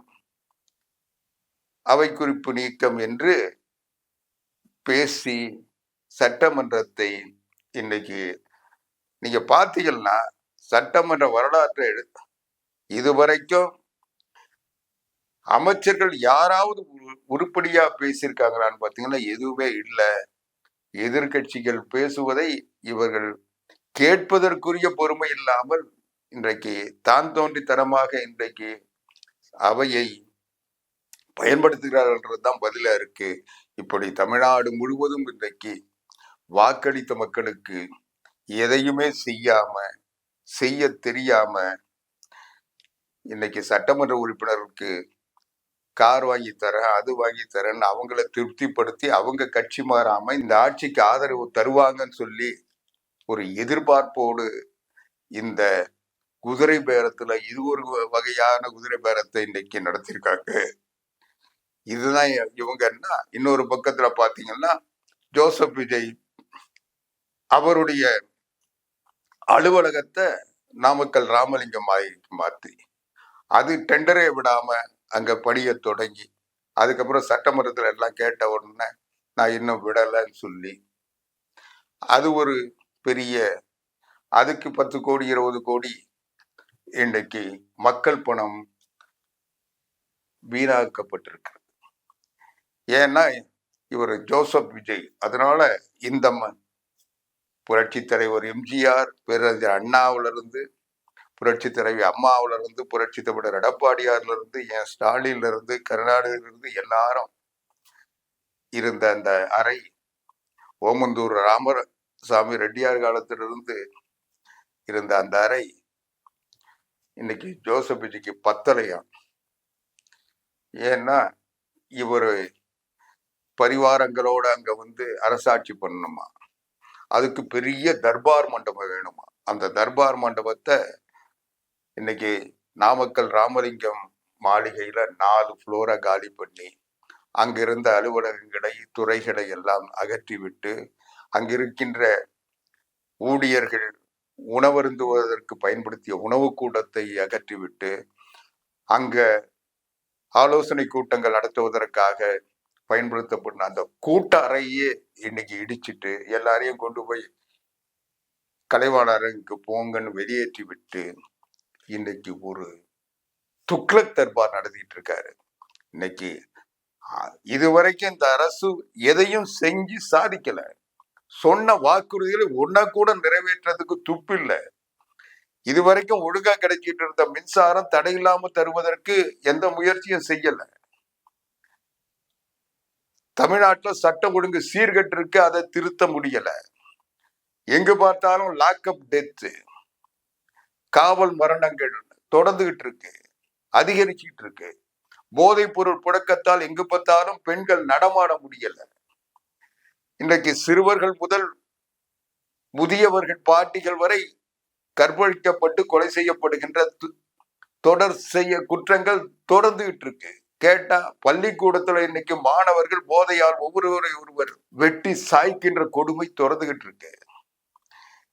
அவை குறிப்பு நீக்கம் என்று பேசி சட்டமன்றத்தை இன்னைக்கு நீங்க பார்த்தீங்கன்னா சட்டமன்ற வரலாற்றை இதுவரைக்கும் அமைச்சர்கள் யாராவது உருப்படியா பேசியிருக்காங்களான்னு பார்த்தீங்கன்னா எதுவுமே இல்லை. எதிர்கட்சிகள் பேசுவதை இவர்கள் கேட்பதற்குரிய பொறுமை இல்லாமல் இன்றைக்கு தான் தோன்றித்தனமாக இன்றைக்கு அவையை பயன்படுத்துகிறார்கள்ன்றதுதான் பதிலா இருக்கு. இப்படி தமிழ்நாடு முழுவதும் இன்றைக்கு வாக்களித்த மக்களுக்கு எதையுமே செய்ய தெரியாம இன்னைக்கு சட்டமன்ற உறுப்பினருக்கு கார் வாங்கி தரேன், அது வாங்கி தரேன்னு அவங்கள திருப்திப்படுத்தி அவங்க கட்சி மாறாம இந்த ஆட்சிக்கு ஆதரவு தருவாங்கன்னு சொல்லி ஒரு எதிர்பார்ப்போடு இந்த குதிரை பேரத்துல இது ஒரு வகையான குதிரை பேரத்தை இன்னைக்கு நடத்திருக்காங்க. இதுதான் இவங்கன்னா. இன்னொரு பக்கத்துல பாத்தீங்கன்னா ஜோசப் விஜய் அவருடைய அலுவலகத்தை நாமக்கல் ராமலிங்கம் மாத்தி அது டெண்டரே விடாம அங்க பணிய தொடங்கி அதுக்கப்புறம் சட்டமன்றத்துல எல்லாம் கேட்ட உடனே நான் இன்னும் விடலைன்னு சொல்லி அது ஒரு பெரிய, அதுக்கு 10 கோடி 20 கோடி இன்றைக்கு மக்கள் பணம் வீணாக்கப்பட்டிருக்கு. ஏன்னா இவர் ஜோசப் விஜய். அதனால இந்த புரட்சி தலைவர் எம்ஜிஆர், பேரறிஞர் அண்ணாவிலிருந்து, புரட்சி தலைவி அம்மாவிலிருந்து, புரட்சி தமிழர் எடப்பாடியார்ல இருந்து, என் ஸ்டாலின்ல இருந்து, கருணாநிதியிலிருந்து எல்லாரும் இருந்த அந்த அறை, ஓமந்தூர் ராமசாமி ரெட்டியார் காலத்திலிருந்து இருந்த அந்த அறை இன்னைக்கு ஜோசப் விஜய்க்கு பத்தலையாம். ஏன்னா இவரு பரிவாரங்களோட அங்க அரசாட்சி பண்ணணுமா, அதுக்கு பெரிய தர்பார் மண்டபம் வேணுமா. அந்த தர்பார் மண்டபத்தை இன்னைக்கு நாமக்கல் ராமலிங்கம் மாளிகையில 4 ஃப்ளோரை காலி பண்ணி அங்கிருந்த அலுவலகங்களை, துறைகளை எல்லாம் அகற்றிவிட்டு அங்கிருக்கின்ற ஊழியர்கள் உணவருந்துவதற்கு பயன்படுத்திய உணவு கூடத்தை அகற்றிவிட்டு அங்க ஆலோசனை கூட்டங்கள் நடத்துவதற்காக பயன்படுத்தப்பட்ட அந்த கூட்ட அறையே இன்னைக்கு இடிச்சிட்டு எல்லாரையும் கொண்டு போய் கலைவாணர் அரங்குக்கு போங்கன்னு வெளியேற்றி விட்டு இன்னைக்கு ஒரு துக்ளக் தர்பார் நடத்திட்டு இருக்காரு. இன்னைக்கு இதுவரைக்கும் இந்த அரசு எதையும் செஞ்சு சாதிக்கல. சொன்ன வாக்குறுதிகளை ஒன்ன கூட நிறைவேற்றதுக்கு துப்பு இல்லை. இதுவரைக்கும் ஒழுங்கா கிடைச்சிட்டு இருந்த மின்சாரம் தடையில்லாம தருவதற்கு எந்த முயற்சியும் செய்யல. தமிழ்நாட்டுல சட்டம் ஒழுங்கு சீர்கட்டு இருக்கு, அதை திருத்த முடியல. எங்கு பார்த்தாலும் லாக்அப் டெத்து, காவல் மரணங்கள் தொடர்ந்துகிட்டு இருக்கு, அதிகரிச்சுட்டு இருக்கு. போதைப் பொருள் புழக்கத்தால் எங்கு பார்த்தாலும் பெண்கள் நடமாட முடியல. இன்றைக்கு சிறுவர்கள் முதல் முதியவர்கள், பாட்டிகள் வரை கற்பழிக்கப்பட்டு கொலை செய்யப்படுகின்ற தொடர் குற்றங்கள் தொடர்ந்துகிட்டு இருக்கு. கேட்டா பள்ளிக்கூடத்துல இன்னைக்கு மாணவர்கள் போதையால் ஒருவர் வெட்டி சாய்க்கின்ற கொடுமை தொடர்ந்துகிட்டு இருக்கு.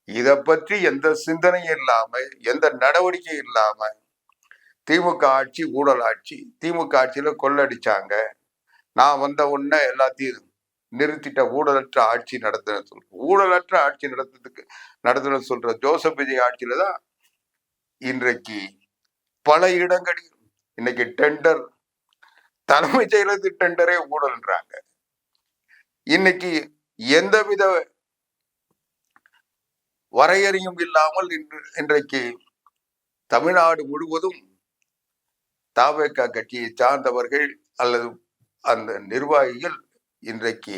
இத பற்றி எந்த சிந்தனையும் இல்லாம, எந்த நடவடிக்கையும் இல்லாம திமுக ஆட்சி ஊழல் ஆட்சி. திமுக ஆட்சியில கொள்ளடிச்சாங்க, நான் வந்த உடனே எல்லாத்தையும் நிறுத்திட்ட, ஊழலற்ற ஆட்சி நடத்துன்னு சொல்ற, ஊழலற்ற ஆட்சி நடத்துன்னு சொல்ற ஜோசப் விஜய் ஆட்சியில தான் இன்றைக்கு பல இடங்களில் இன்னைக்கு டெண்டர், தலைமைச் செயலகத்து டெண்டரே ஊழல்ன்றாங்க. இன்னைக்கு எந்தவித வரையறையும் இல்லாமல் இன்றைக்கு தமிழ்நாடு முழுவதும் தவேக கட்சியை சார்ந்தவர்கள் அல்லது அந்த நிர்வாகிகள் இன்றைக்கு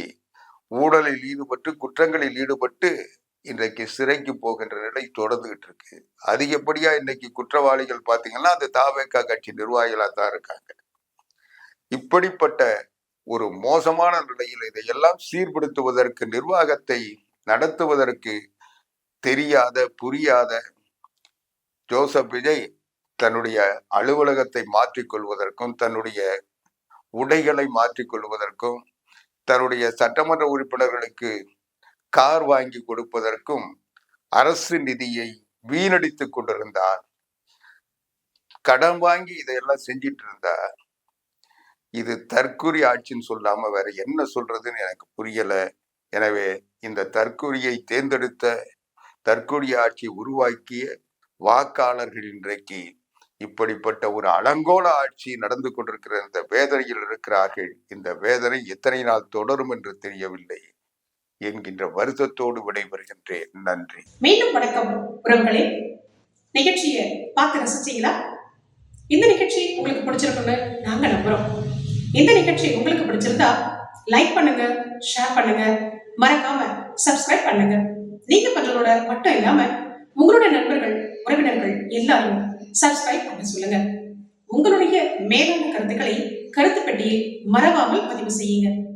ஊழலில் ஈடுபட்டு, குற்றங்களில் ஈடுபட்டு இன்றைக்கு சிறைக்கு போகின்ற நிலை தொடர்ந்துகிட்டு இருக்கு. அதிகப்படியா இன்னைக்கு குற்றவாளிகள் பாத்தீங்கன்னா அந்த தவேக கட்சி நிர்வாகிகளா தான் இருக்காங்க. இப்படிப்பட்ட ஒரு மோசமான நிலையில் இதையெல்லாம் சீர்படுத்துவதற்கு, நிர்வாகத்தை நடத்துவதற்கு தெரியாத, புரியாத ஜோசப் விஜய் தன்னுடைய அலுவலகத்தை மாற்றிக்கொள்வதற்கும், தன்னுடைய உடைகளை மாற்றிக்கொள்வதற்கும், தன்னுடைய சட்டமன்ற உறுப்பினர்களுக்கு கார் வாங்கி கொடுப்பதற்கும் அரசு நிதியை வீணடித்துக் கொண்டிருந்தார். கடன் வாங்கி இதையெல்லாம் செஞ்சிட்டு இருந்தார். இது தற்கொலை ஆட்சின்னு சொல்லாம வேற என்ன சொல்றதுன்னு எனக்கு புரியல. எனவே இந்த தற்கொலையை தேர்ந்தெடுத்த, தற்கொலை ஆட்சியை உருவாக்கிய வாக்காளர்கள் இன்றைக்கு இப்படிப்பட்ட ஒரு அலங்கோல ஆட்சி நடந்து கொண்டிருக்கிற இந்த வேதனையில் இருக்கிறார்கள். இந்த வேதனை எத்தனை நாள் தொடரும் என்று தெரியவில்லை என்கின்ற வருத்தத்தோடு விடைபெறுகின்றேன். நன்றி. மீண்டும் வணக்கம் உறவுகளே. நிகழ்ச்சியை பார்த்து ரசிச்சீங்களா? இந்த நிகழ்ச்சி உங்களுக்கு பிடிச்சிருக்குன்னு நாங்க நம்புறோம். இந்த நிகழ்ச்சி உங்களுக்கு பிடிச்சிருந்தா லைக் பண்ணுங்க, ஷேர் பண்ணுங்க, மறக்காம சப்ஸ்கிரைப் பண்ணுங்க. நீங்க பண்றதோட மட்டும் இல்லாம உங்களோட நண்பர்கள், உறவினர்கள் எல்லாரும் சப்ஸ்கிரைப் பண்ண சொல்லுங்க. உங்களுடைய மேலான கருத்துக்களை கருத்து பெட்டியில் மறவாமல் பதிவு செய்யுங்க.